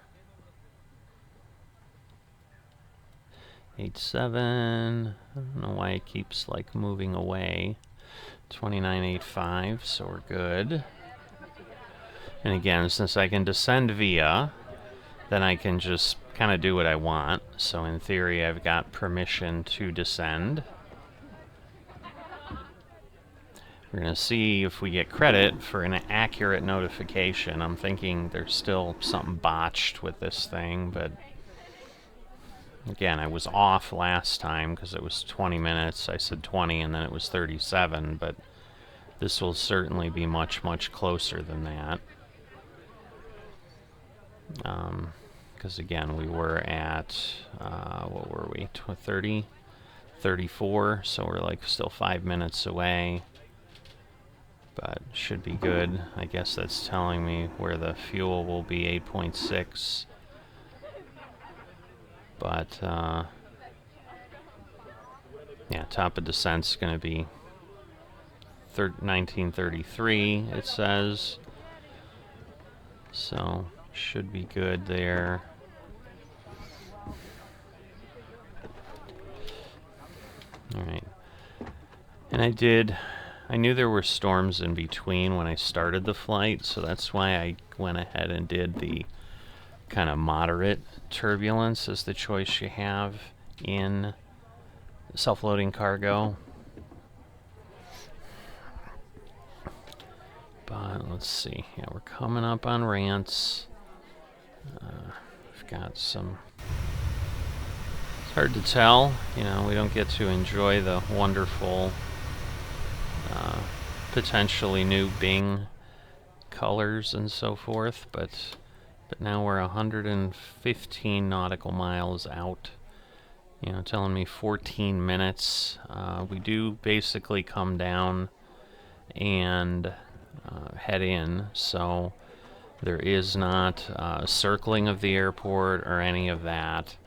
87, I don't know why it keeps like moving away. 2985, so we're good. And again, since I can descend via, then I can just kind of do what I want. So in theory, I've got permission to descend. We're going to see if we get credit for an accurate notification. I'm thinking there's still something botched with this thing, but again, I was off last time because it was 20 minutes. I said 20 and then it was 37, but this will certainly be much, much closer than that. Because again, we were at, what were we, 30? 34, so we're like still 5 minutes away. But should be good. I guess that's telling me where the fuel will be, 8.6. But, yeah, top of descent's going to be 1933, it says. So, should be good there. Alright. And I knew there were storms in between when I started the flight, so that's why I went ahead and did the kind of moderate turbulence as the choice you have in self-loading cargo. But let's see. Yeah, we're coming up on Rants. We've got some... It's hard to tell. You know, we don't get to enjoy the wonderful, potentially new Bing colors and so forth, but now we're 115 nautical miles out. You know, telling me 14 minutes. We do basically come down and head in, so there is not circling of the airport or any of that.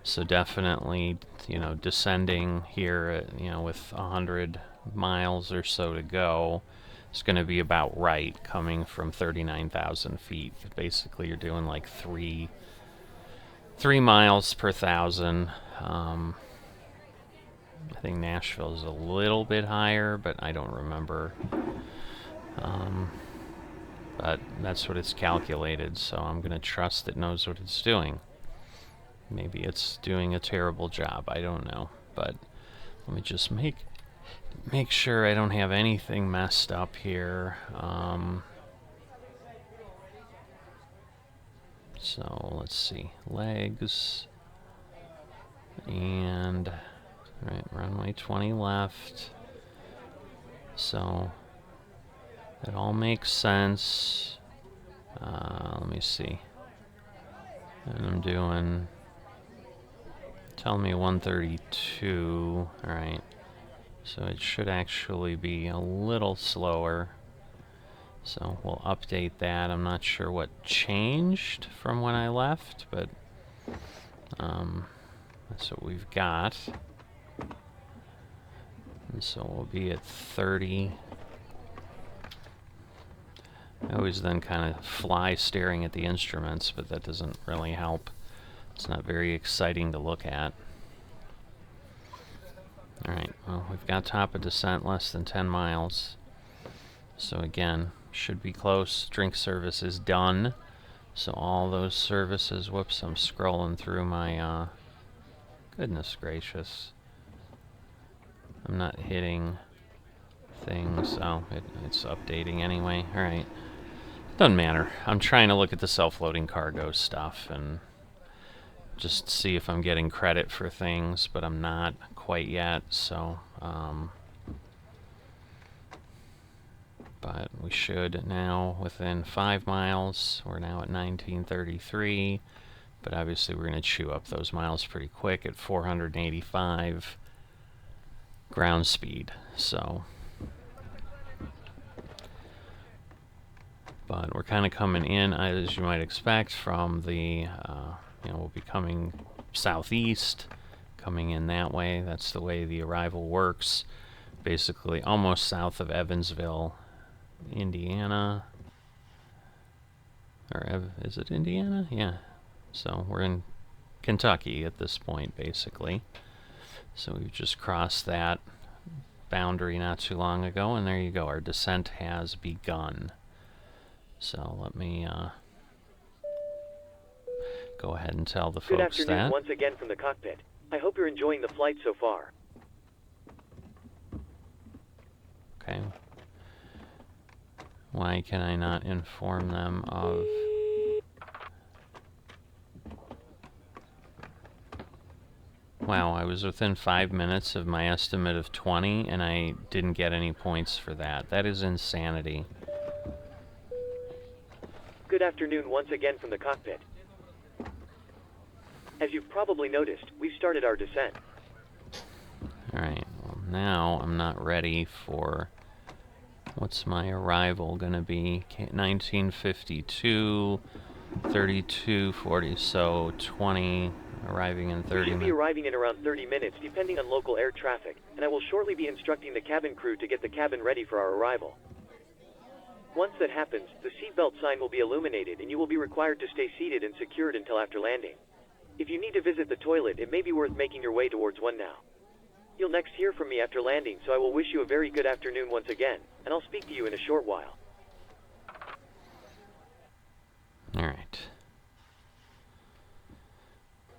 So definitely, you know, descending here at, you know, with 100 miles or so to go, it's going to be about right, coming from 39,000 feet. Basically, you're doing like 3 miles per thousand. I think Nashville is a little bit higher, but I don't remember. But that's what it's calculated, so I'm going to trust it knows what it's doing. Maybe it's doing a terrible job, I don't know. But let me just make sure I don't have anything messed up here. So let's see, legs, and right, runway 20 left. So it all makes sense. Let me see. And I'm doing, tell me 132. All right. So it should actually be a little slower. So we'll update that. I'm not sure what changed from when I left, but that's what we've got. And so we'll be at 30. I always then kind of fly staring at the instruments, but that doesn't really help. It's not very exciting to look at. Alright, well, we've got top of descent, less than 10 miles. So again, should be close. Drink service is done. So all those services, whoops, I'm scrolling through my, goodness gracious. I'm not hitting things. Oh, it's updating anyway. Alright. Doesn't matter. I'm trying to look at the self-loading cargo stuff and just see if I'm getting credit for things, but I'm not quite yet, so but we should now, within 5 miles. We're now at 1933, but obviously we're going to chew up those miles pretty quick at 485 ground speed. So But we're kind of coming in, as you might expect, from the, we'll be coming southeast, coming in that way. That's the way the arrival works. Basically, almost south of Evansville, Indiana. Or is it Indiana? Yeah. So we're in Kentucky at this point, basically. So we've just crossed that boundary not too long ago, and there you go. Our descent has begun. So let me go ahead and tell the Good folks afternoon that. once again from the cockpit. I hope you're enjoying the flight so far. Okay. Why can I not inform them of... Wow, I was within 5 minutes of my estimate of 20, and I didn't get any points for that. That is insanity. Good afternoon once again from the cockpit. As you've probably noticed, we've started our descent. Alright, well now I'm not ready for... What's my arrival gonna be? 1952, 32, 40, so 20, arriving in 30 We should be minutes. arriving in around 30 minutes, depending on local air traffic, and I will shortly be instructing the cabin crew to get the cabin ready for our arrival. Once that happens, the seatbelt sign will be illuminated, and you will be required to stay seated and secured until after landing. If you need to visit the toilet, it may be worth making your way towards one now. You'll next hear from me after landing, so I will wish you a very good afternoon once again, and I'll speak to you in a short while. Alright.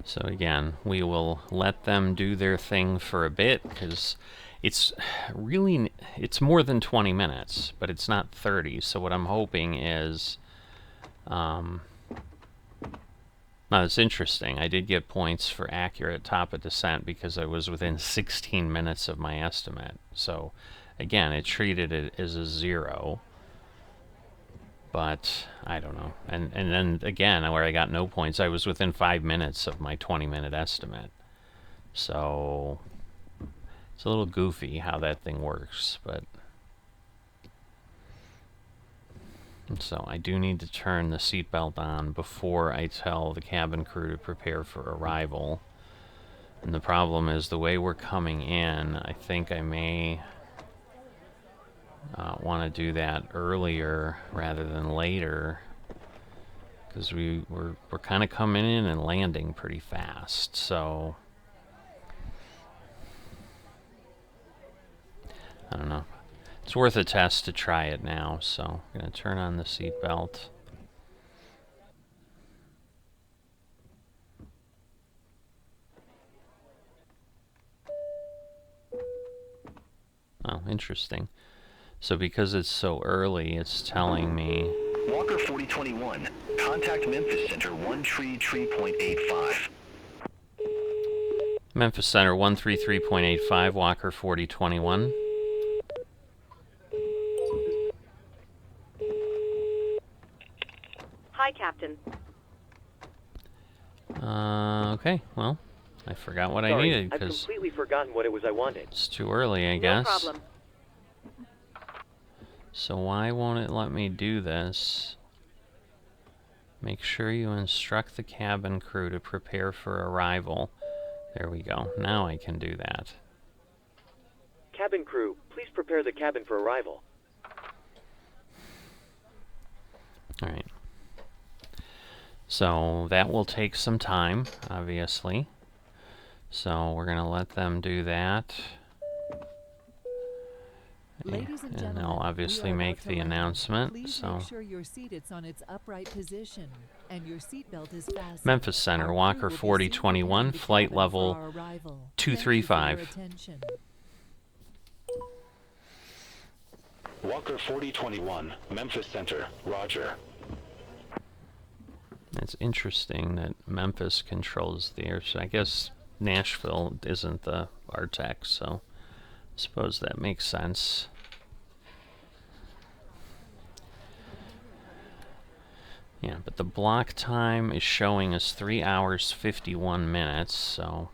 So again, we will let them do their thing for a bit, because it's really, it's more than 20 minutes, but it's not 30, so what I'm hoping is, now it's interesting, I did get points for accurate top of descent because I was within 16 minutes of my estimate, so again, it treated it as a 0, but I don't know, and then again, where I got no points, I was within 5 minutes of my 20-minute estimate, so it's a little goofy how that thing works, but so I do need to turn the seatbelt on before I tell the cabin crew to prepare for arrival. And the problem is the way we're coming in, I think I may want to do that earlier rather than later, because we're kind of coming in and landing pretty fast, so I don't know. It's worth a test to try it now, so I'm going to turn on the seatbelt. Oh, interesting. So because it's so early, it's telling me... Walker 4021, contact Memphis Center 133.85. Memphis Center 133.85, Walker 4021. Hi, Captain. Okay, well, I forgot what Sorry, I needed, I've because completely forgotten what it was I wanted. it's too early, I No guess. problem. So why won't it let me do this? Make sure you instruct the cabin crew to prepare for arrival. There we go. Now I can do that. Cabin crew, please prepare the cabin for arrival. Alright. So that will take some time, obviously. So we're going to let them do that. Ladies and And gentlemen, they'll obviously we are make about to the land. announcement. Please So make sure your seat is on its upright position and your seatbelt is fastened. Memphis Center, Our Walker crew will be 4021, seated in the flight cabin level for our arrival. 235. Thank you for your attention. Walker 4021, Memphis Center, roger. It's interesting that Memphis controls the air. So I guess Nashville isn't the RTEC, so I suppose that makes sense. Yeah, but the block time is showing us 3 hours 51 minutes, so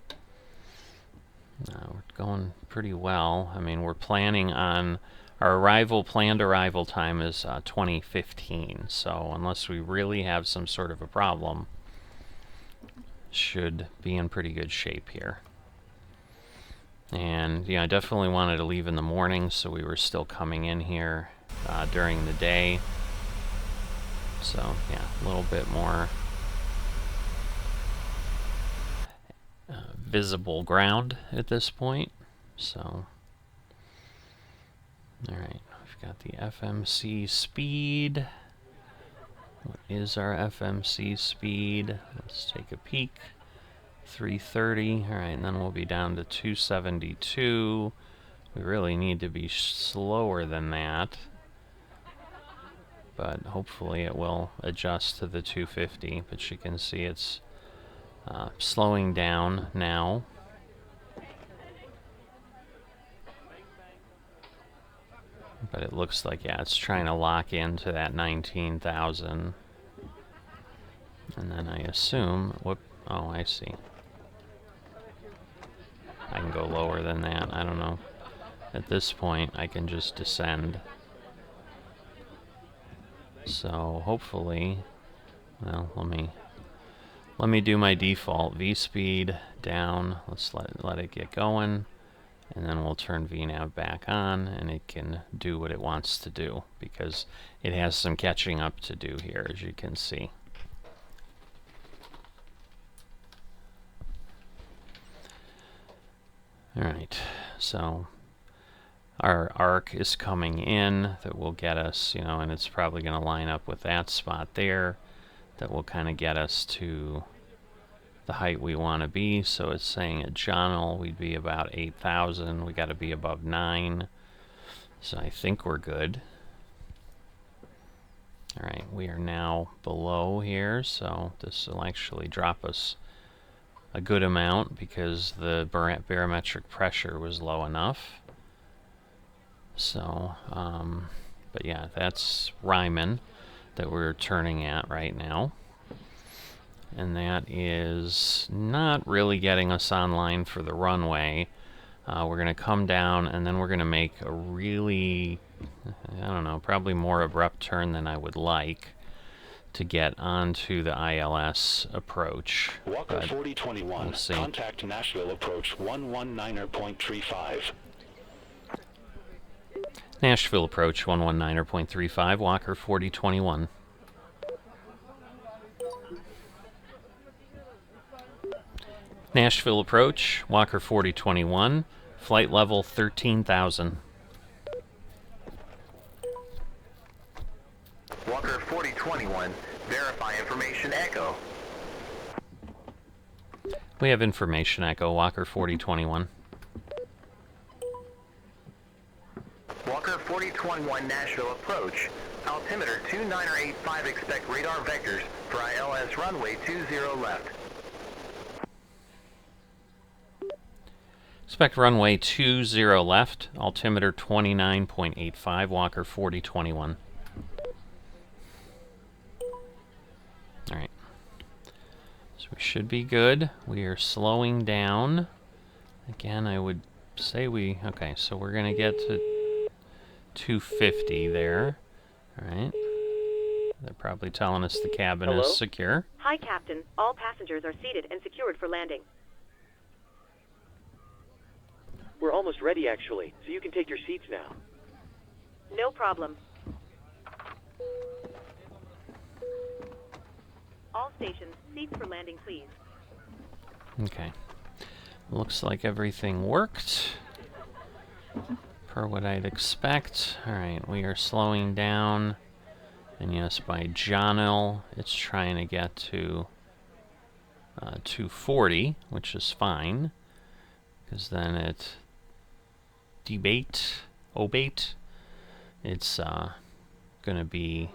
we're going pretty well. I mean, we're planning on our planned arrival time is 2015. So unless we really have some sort of a problem, should be in pretty good shape here. And yeah, I definitely wanted to leave in the morning, so we were still coming in here during the day. So yeah, a little bit more visible ground at this point. So, all right, we've got the FMC speed. What is our FMC speed? Let's take a peek. 330. All right, and then we'll be down to 272. We really need to be slower than that, but hopefully it will adjust to the 250. But you can see it's slowing down now. But it looks like, yeah, it's trying to lock into that 19,000. And then I assume, whoop, oh, I see. I can go lower than that, I don't know. At this point, I can just descend. So hopefully, well, let me do my default V-speed down. Let's let it get going, and then we'll turn VNav back on, and it can do what it wants to do, because it has some catching up to do here, as you can see. Alright, so our arc is coming in that will get us, you know, and it's probably going to line up with that spot there. That will kind of get us to the height we want to be. So it's saying at Johnell we'd be about 8,000. We got to be above 9. So I think we're good. Alright, we are now below here, so this will actually drop us a good amount because the barometric pressure was low enough. So, but yeah, that's Ryman that we're turning at right now. And that is not really getting us online for the runway. We're going to come down, and then we're going to make a really, I don't know, probably more abrupt turn than I would like to get onto the ILS approach. Walker 4021, we'll see. Contact Nashville approach 119.35. Nashville approach 119.35, Walker 4021. Nashville approach, Walker 4021, flight level 13,000. Walker 4021, verify information echo. We have information echo, Walker 4021. Walker 4021 Nashville approach, altimeter 2985, expect radar vectors for ILS runway 20 left. Expect runway 20 left, altimeter 29.85, Walker 4021. Alright. So we should be good. We are slowing down. Again, I would say okay, so we're going to get to 250 there. Alright. They're probably telling us the cabin is secure. Hi, Captain. All passengers are seated and secured for landing. We're almost ready, actually, so you can take your seats now. No problem. All stations, seats for landing, please. Okay. Looks like everything worked. Per what I'd expect. Alright, we are slowing down. And yes, by Johnell, it's trying to get to 240, which is fine. Because then it obate, it's going to be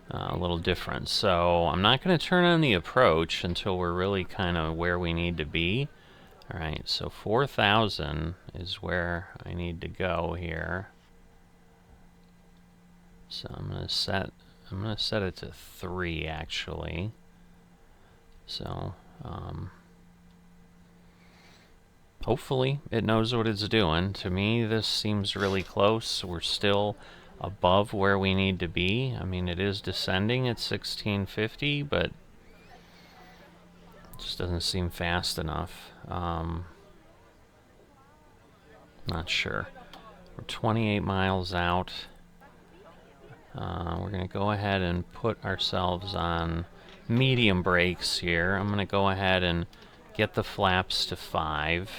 a little different. So I'm not going to turn on the approach until we're really kind of where we need to be. Alright, so 4,000 is where I need to go here. So I'm going to set it to 3 actually. So hopefully it knows what it's doing. To me, this seems really close. We're still above where we need to be. I mean, it is descending at 1650, but it just doesn't seem fast enough. Not sure. We're 28 miles out. We're going to go ahead and put ourselves on medium brakes here. I'm going to go ahead and get the flaps to 5.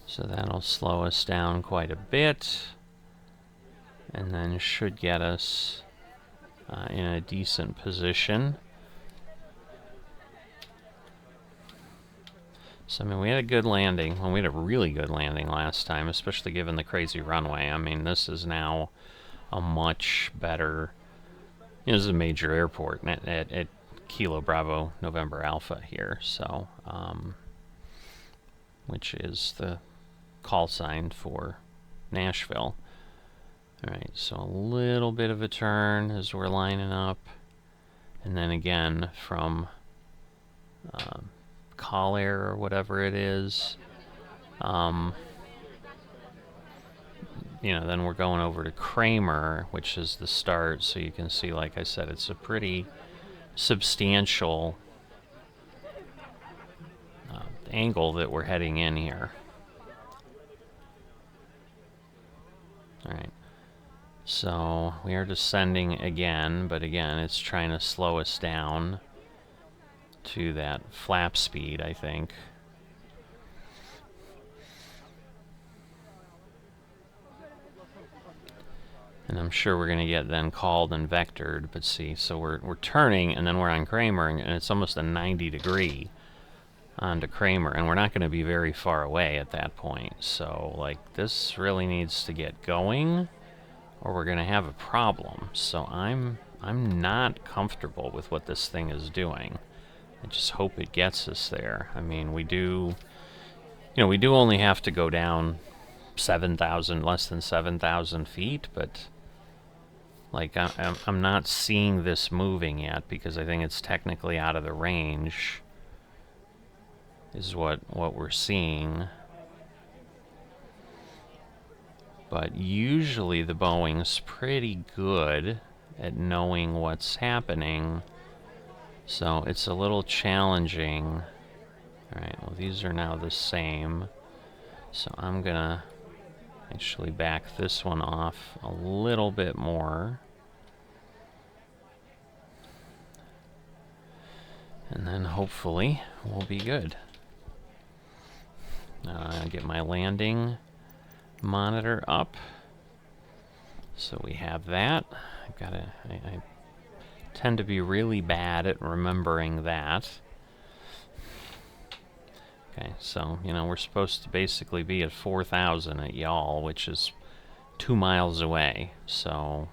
So that'll slow us down quite a bit, and then should get us in a decent position. So, I mean, we had a good landing. Well, we had a really good landing last time, especially given the crazy runway. I mean, this is now a much better... You know, this is a major airport at Kilo Bravo November Alpha here, so... which is the call sign for Nashville. Alright, so a little bit of a turn as we're lining up. And then again, from... Collier or whatever it is, you know, then we're going over to Kramer, which is the start. So you can see, like I said, it's a pretty substantial angle that we're heading in here. Alright, so we are descending again, but again it's trying to slow us down to that flap speed, I think. And I'm sure we're going to get then called and vectored, but see, so we're turning, and then we're on Kramer, and it's almost a 90-degree onto Kramer, and we're not going to be very far away at that point. So, like, this really needs to get going, or we're going to have a problem. So I'm not comfortable with what this thing is doing. I just hope it gets us there. I mean, we do, you know, we do only have to go down 7,000, less than 7,000 feet, but, like, I'm not seeing this moving yet because I think it's technically out of the range, is what we're seeing. But usually the Boeing's pretty good at knowing what's happening. So it's a little challenging. Alright, well these are now the same. So I'm gonna actually back this one off a little bit more. And then hopefully we'll be good. Get my landing monitor up. So we have that. I tend to be really bad at remembering that. Okay, so, you know, we're supposed to basically be at 4,000 at y'all, which is 2 miles away, so...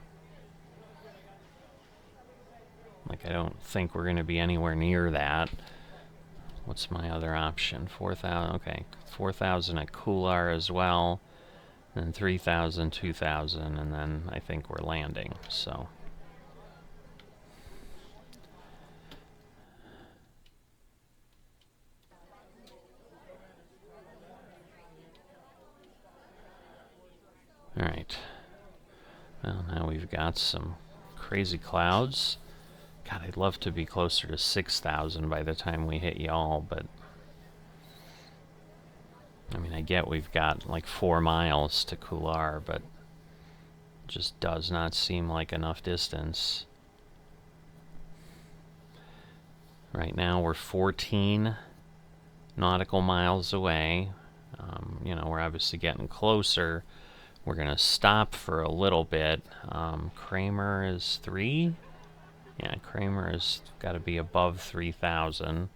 Like, I don't think we're going to be anywhere near that. What's my other option? 4,000, okay, 4,000 at Coular as well, then 3,000, 2,000, and then I think we're landing, so... Alright, well now we've got some crazy clouds. God, I'd love to be closer to 6,000 by the time we hit y'all, but... I mean, I get we've got like 4 miles to Coular, but... it just does not seem like enough distance. Right now we're 14 nautical miles away. You know, we're obviously getting closer. We're going to stop for a little bit. Kramer is 3? Yeah, Kramer has got to be above 3,000.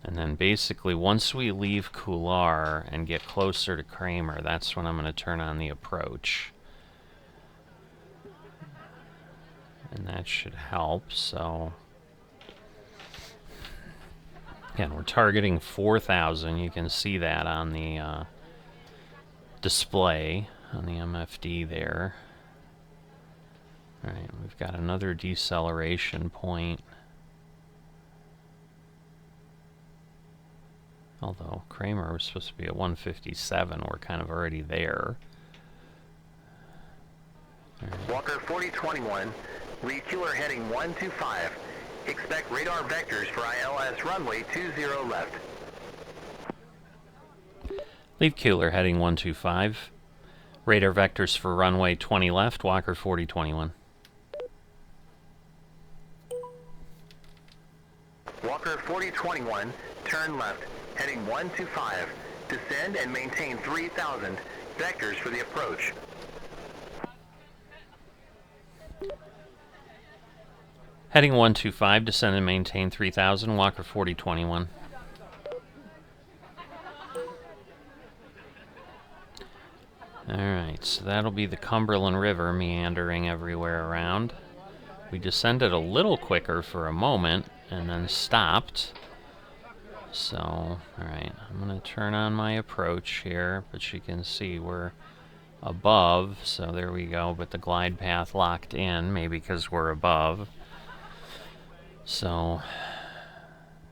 And then basically, once we leave Coular and get closer to Kramer, that's when I'm going to turn on the approach. And that should help, so... Again, we're targeting 4,000. You can see that on the display on the MFD there. Alright, we've got another deceleration point. Although Kramer was supposed to be at 157, we're kind of already there. Right. Walker 4021, refueler heading 125. Expect radar vectors for ILS runway 20 left. Leave Keeler heading 125. Radar vectors for runway 20 left, Walker 4021. Walker 4021, turn left, heading 125. Descend and maintain 3000. Vectors for the approach. Heading 125, descend and maintain 3000, Walker 4021. Alright, so that'll be the Cumberland River meandering everywhere around. We descended a little quicker for a moment and then stopped. So, alright, I'm going to turn on my approach here, but you can see we're above, so there we go, but the glide path locked in, maybe because we're above. So,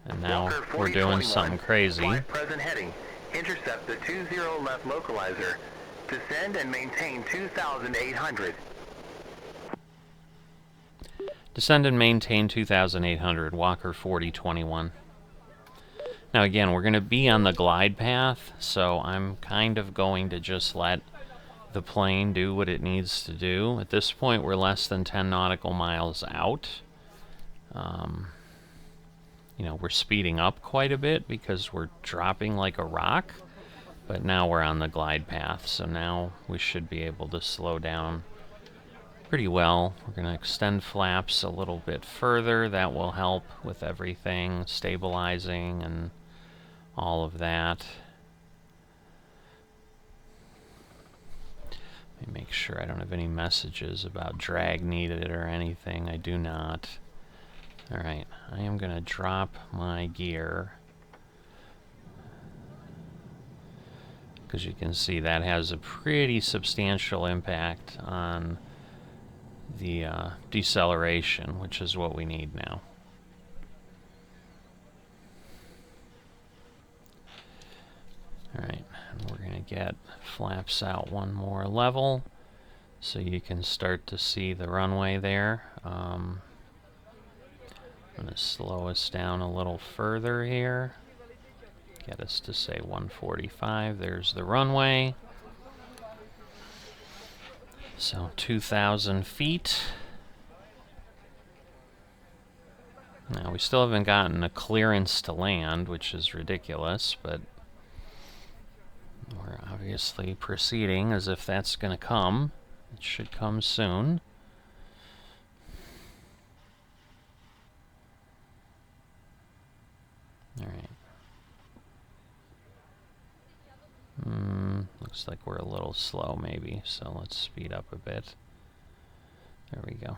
and now we're doing something crazy. Present heading. Intercept the 20 left localizer. Descend and maintain 2,800. Descend and maintain 2,800, Walker 4021. Now again, we're going to be on the glide path, so I'm kind of going to just let the plane do what it needs to do. At this point, we're less than 10 nautical miles out. You know, we're speeding up quite a bit because we're dropping like a rock, but now we're on the glide path, so now we should be able to slow down pretty well. We're going to extend flaps a little bit further. That will help with everything, stabilizing and all of that. Let me make sure I don't have any messages about drag needed or anything. I do not. Alright, I am going to drop my gear, because you can see that has a pretty substantial impact on the deceleration, which is what we need now. Alright, and we're going to get flaps out one more level so you can start to see the runway there. I'm going to slow us down a little further here. Get us to say 145. There's the runway. So 2,000 feet. Now we still haven't gotten a clearance to land, which is ridiculous, but we're obviously proceeding as if that's going to come. It should come soon. Alright. Looks like we're a little slow maybe, so let's speed up a bit. There we go.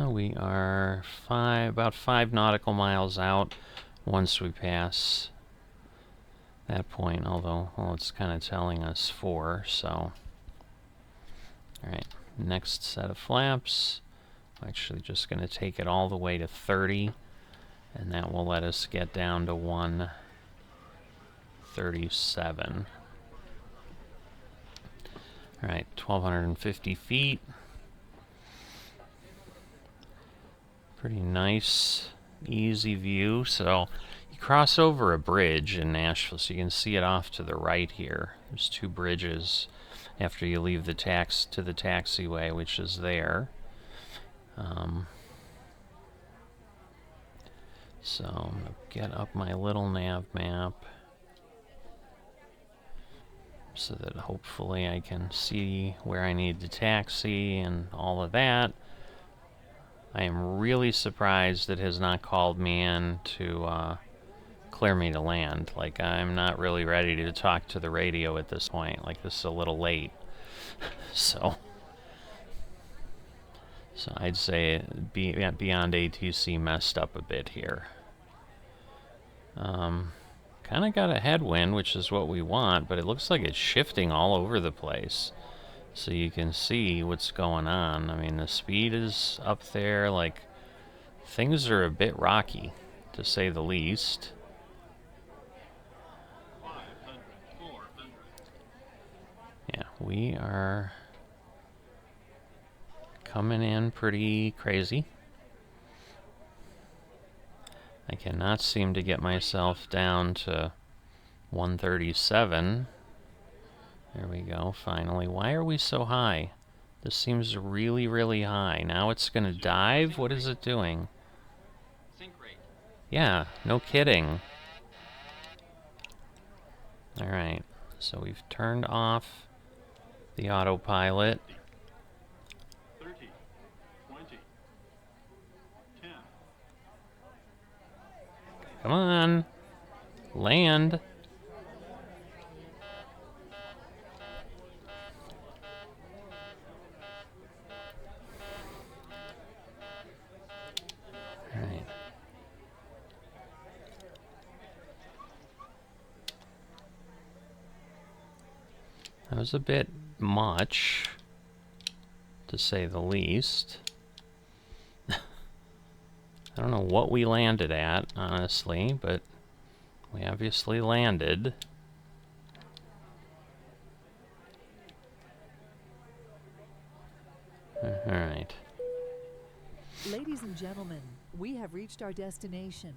We are about 5 nautical miles out once we pass that point, although, well, it's kind of telling us 4, so. Alright, next set of flaps. I'm actually just going to take it all the way to 30, and that will let us get down to 137. Alright, 1,250 feet. Pretty nice, easy view. So you cross over a bridge in Nashville, so you can see it off to the right here. There's 2 bridges after you leave the taxiway, which is there. So I'm going to get up my little nav map so that hopefully I can see where I need to taxi and all of that. I am really surprised it has not called me in to clear me to land. Like, I'm not really ready to talk to the radio at this point. Like, this is a little late. So I'd say beyond ATC messed up a bit here. Kind of got a headwind, which is what we want, but it looks like it's shifting all over the place. So you can see what's going on. I mean, the speed is up there, like, things are a bit rocky, to say the least. Yeah, we are coming in pretty crazy. I cannot seem to get myself down to 137. There we go, finally. Why are we so high? This seems really, really high. Now it's going to dive? What is it doing? Yeah, no kidding. Alright, so we've turned off the autopilot. 30, 20, 10. Come on. Land. Alright. That was a bit much, to say the least. I don't know what we landed at, honestly, but we obviously landed. Alright. Ladies and gentlemen, we have reached our destination.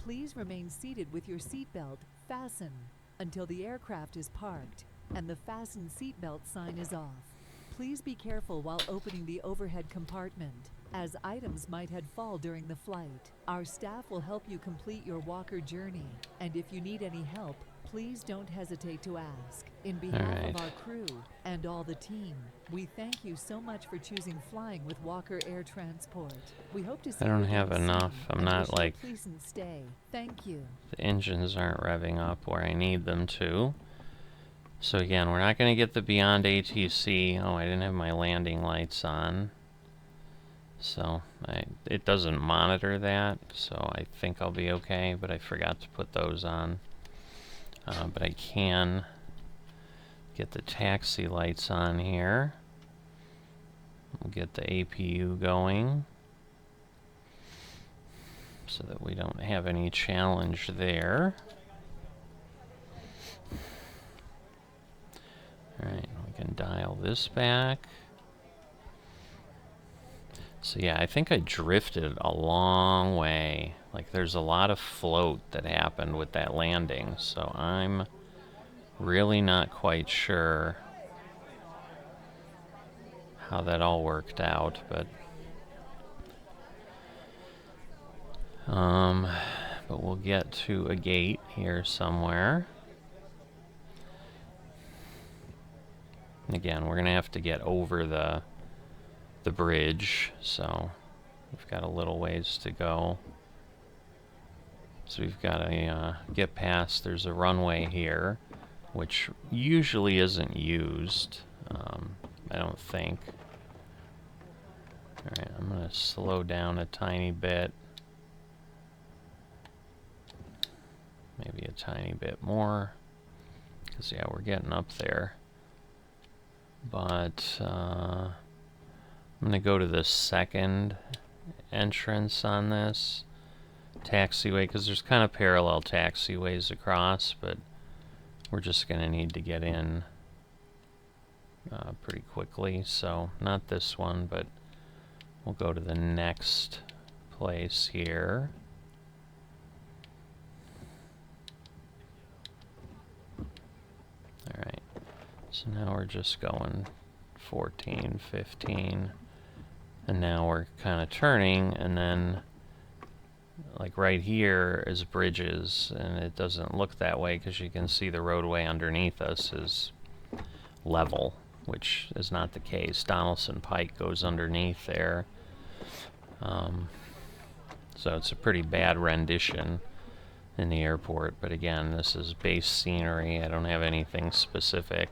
Please remain seated with your seatbelt fastened until the aircraft is parked and the fasten seatbelt sign is off. Please be careful while opening the overhead compartment, as items might fall during the flight. Our staff will help you complete your Walker journey, and if you need any help, please don't hesitate to ask. In behalf of our crew and all the team, we thank you so much for choosing flying with Walker Air Transport. We hope to see you I don't have enough. I'm not like... pleasant stay. Thank you. The engines aren't revving up where I need them to. So again, we're not going to get the Beyond ATC. Oh, I didn't have my landing lights on. So it doesn't monitor that, so I think I'll be okay, but I forgot to put those on. But I can get the taxi lights on here. We'll get the APU going so that we don't have any challenge there. Alright, we can dial this back. So yeah, I think I drifted a long way. Like, there's a lot of float that happened with that landing, so I'm really not quite sure how that all worked out, but we'll get to a gate here somewhere. Again, we're gonna have to get over the bridge, so we've got a little ways to go. So we've got to get past. There's a runway here, which usually isn't used, I don't think. Alright, I'm going to slow down a tiny bit. Maybe a tiny bit more, because yeah, we're getting up there. But I'm going to go to the second entrance on this taxiway, because there's kind of parallel taxiways across, but we're just going to need to get in pretty quickly. So not this one, but we'll go to the next place here. Alright, so now we're just going 14, 15, and now we're kind of turning, and then like right here is bridges, and it doesn't look that way because you can see the roadway underneath us is level, which is not the case. Donaldson Pike goes underneath there. So it's a pretty bad rendition in the airport, but again, this is base scenery. I don't have anything specific.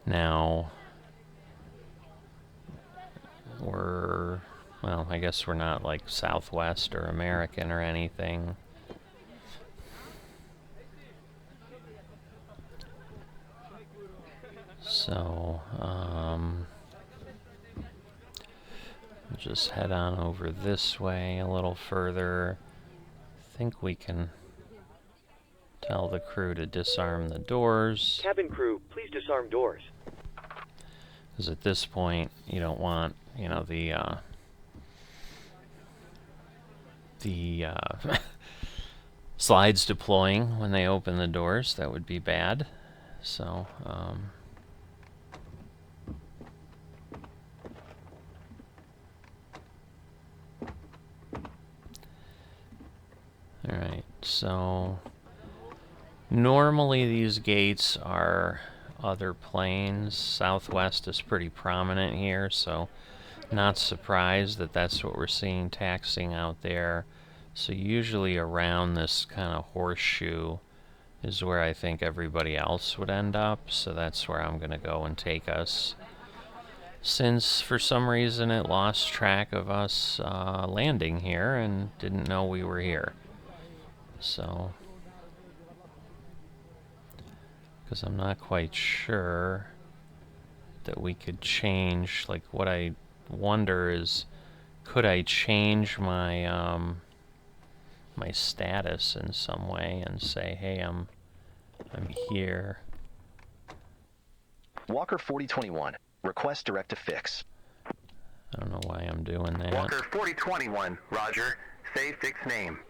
Now we're well, I guess we're not like Southwest or American or anything. So, just head on over this way a little further. I think we can tell the crew to disarm the doors. Cabin crew, please disarm doors. Because at this point, you don't want, you know, the slides deploying when they open the doors. That would be bad. So, alright, so normally these gates are other planes. Southwest is pretty prominent here, so not surprised that that's what we're seeing taxiing out there. So usually around this kind of horseshoe is where I think everybody else would end up, so that's where I'm going to go and take us. Since for some reason it lost track of us landing here and didn't know we were here. So, because I'm not quite sure that we could change, like what I wonder is, could I change my my status in some way and say, hey, I'm here. Walker 4021, request direct to fix. I don't know why I'm doing that. Walker 4021, roger, say fix name.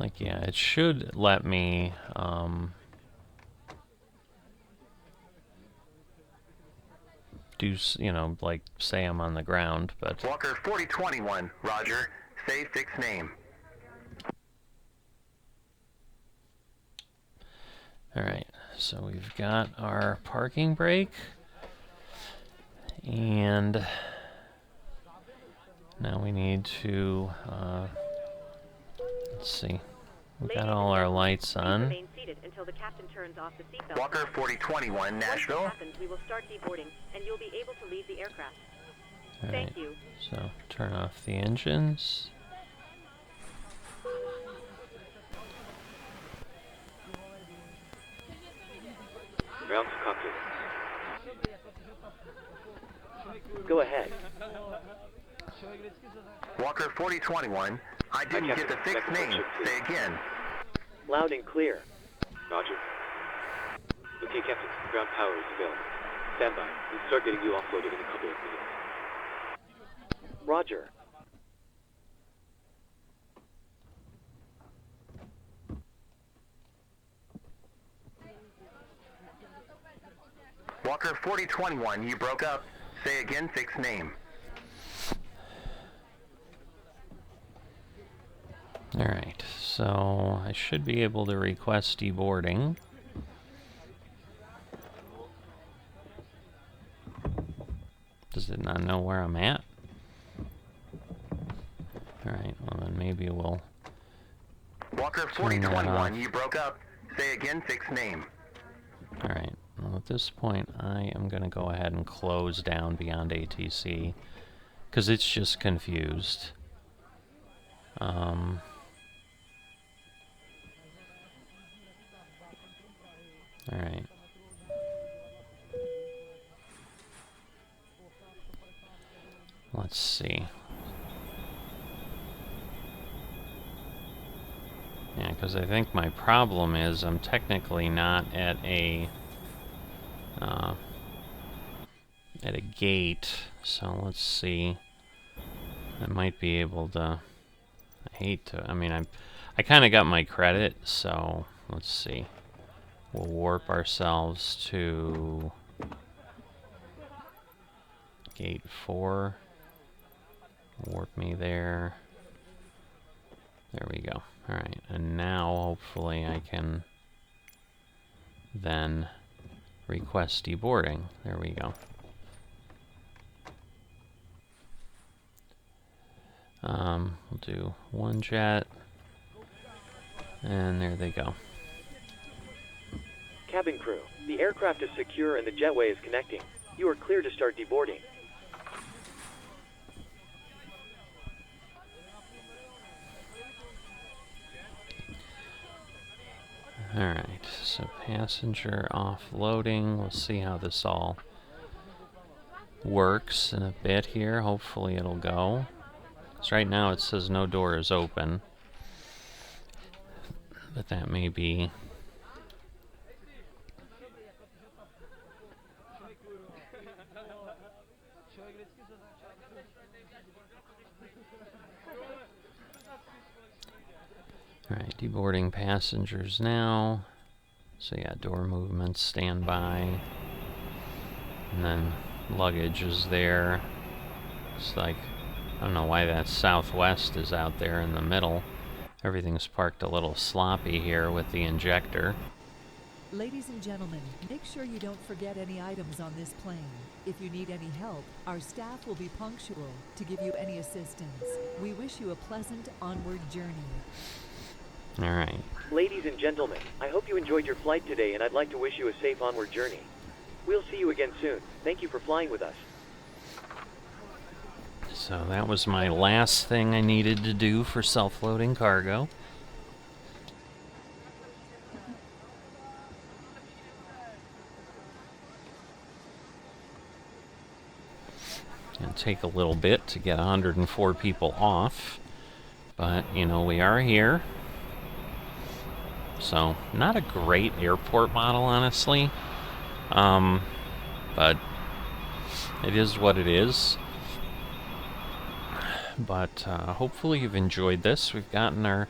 Like, yeah, it should let me, do, you know, like, say I'm on the ground, but... Walker 4021, roger, say fix name. Alright, so we've got our parking brake, and now we need to, let's see, we've got all our lights on. Until the captain turns off the seatbelt. Walker 4021, Nashville. Once that happens, we will start deboarding, and you'll be able to leave the aircraft. All Thank right, you. so turn off the engines. Ground to cockpit. Go ahead. Walker 4021, I didn't get the fixed name. Say again. Loud and clear. Roger. Okay, Captain. Ground power is available. Stand by. We'll start getting you offloaded in a couple of minutes. Roger. Walker 4021, you broke up. Say again, fix name. Alright, so I should be able to request deboarding. Does it not know where I'm at? Alright, well then maybe we'll... Walker 4021, you broke up. Say again, fix name. Alright, well at this point I am going to go ahead and close down beyond ATC, because it's just confused. Alright. Let's see. Yeah, because I think my problem is I'm technically not at a gate, so let's see. I might be able to... I hate to... I mean, I kind of got my credit, so let's see. We'll warp ourselves to gate 4. Warp me there. There we go. Alright, and now hopefully I can then request deboarding. There we go. We'll do one jet, and there they go. cabin crew. The aircraft is secure and the jetway is connecting. You are clear to start deboarding. Alright, so passenger offloading. We'll see how this all works in a bit here. Hopefully it'll go. So right now it says no door is open. But that may be... Alright, deboarding passengers now. So yeah, door movements, standby. And then luggage is there. It's like, I don't know why that Southwest is out there in the middle. Everything's parked a little sloppy here with the injector. Ladies and gentlemen, make sure you don't forget any items on this plane. If you need any help, our staff will be punctual to give you any assistance. We wish you a pleasant onward journey. Alright. Ladies and gentlemen, I hope you enjoyed your flight today, and I'd like to wish you a safe onward journey. We'll see you again soon. Thank you for flying with us. So that was my last thing I needed to do for self-loading cargo. It'll take a little bit to get 104 people off, but, you know, we are here. So, not a great airport model, honestly. But it is what it is. But hopefully you've enjoyed this. We've gotten our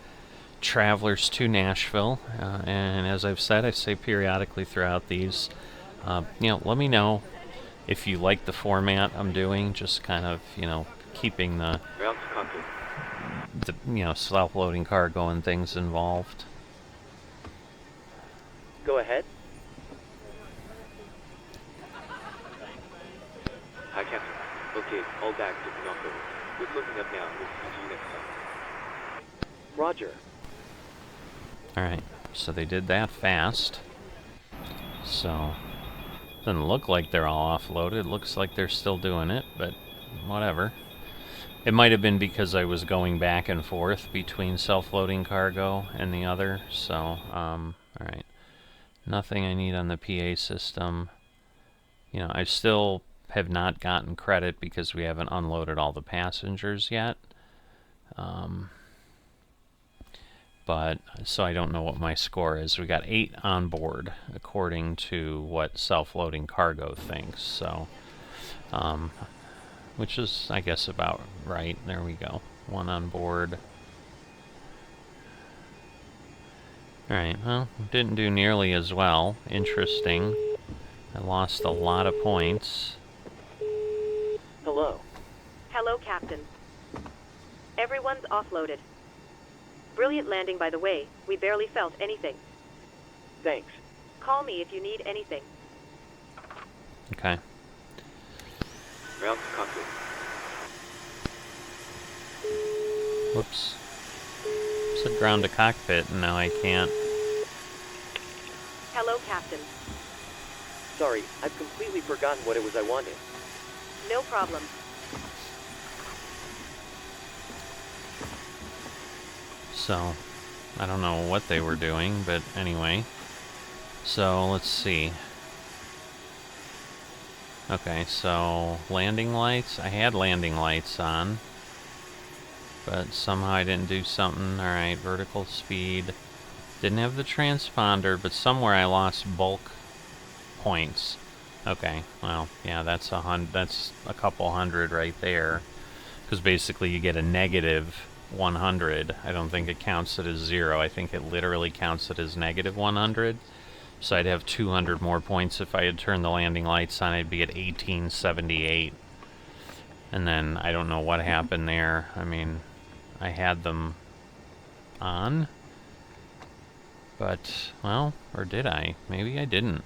travelers to Nashville. And as I've said, I say periodically throughout these, you know, let me know if you like the format I'm doing. Just kind of, you know, keeping the you know, self-loading cargo and things involved. Go ahead. Hi, Captain. Okay, all back to Takeoff. We're closing up now. We'll see you next time. Roger. Alright, so they did that fast. So, doesn't look like they're all offloaded. Looks like they're still doing it, but whatever. It might have been because I was going back and forth between self-loading cargo and the other, so, alright. Nothing I need on the PA system. You know, I still have not gotten credit because we haven't unloaded all the passengers yet. But, so I don't know what my score is. We got 8 on board, according to what self-loading cargo thinks, so, which is, I guess, about right. There we go. 1 on board. Alright, well, didn't do nearly as well. Interesting. I lost a lot of points. Hello. Hello, Captain. Everyone's offloaded. Brilliant landing, by the way. We barely felt anything. Thanks. Call me if you need anything. Okay. Round to cockpit. Whoops. Said ground to cockpit, and now I can't. Hello, Captain. Sorry, I've completely forgotten what it was I wanted. No problem. So, I don't know what they were doing, but anyway. So, let's see. Okay, so landing lights. I had landing lights on, but somehow I didn't do something. Alright, vertical speed. Didn't have the transponder, but somewhere I lost bulk points. Okay, well, yeah, that's a couple hundred right there. Because basically you get a negative 100. I don't think it counts it as 0. I think it literally counts it as negative 100. So I'd have 200 more points if I had turned the landing lights on. I'd be at 1878. And then I don't know what happened there. I mean, I had them on. But, well, or did I? Maybe I didn't.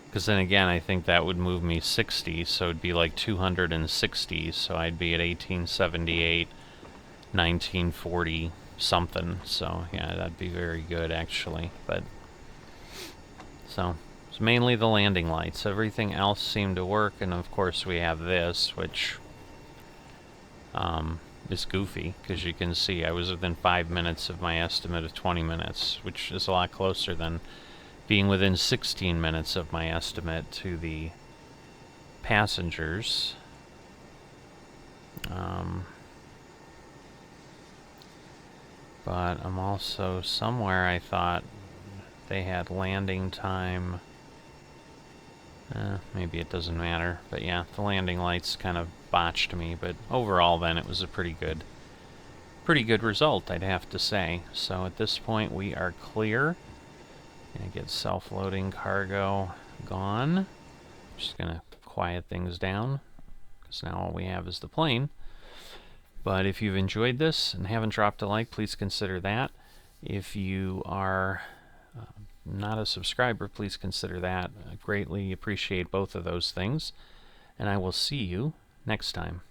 Because then again, I think that would move me 60, so it'd be like 260, so I'd be at 1878, 1940 something. So, yeah, that'd be very good, actually. But, So it's mainly the landing lights. Everything else seemed to work, and of course we have this, which is goofy, because you can see I was within 5 minutes of my estimate of 20 minutes, which is a lot closer than being within 16 minutes of my estimate to the passengers. But I'm also somewhere I thought they had landing time. Maybe it doesn't matter, but yeah, the landing lights kind of botched me, but overall then it was a pretty good result, I'd have to say. So at this point we are clear. Gonna get self-loading cargo gone. Just gonna quiet things down, because now all we have is the plane. But if you've enjoyed this and haven't dropped a like, please consider that. If you are not a subscriber, please consider that. I greatly appreciate both of those things. And I will see you next time.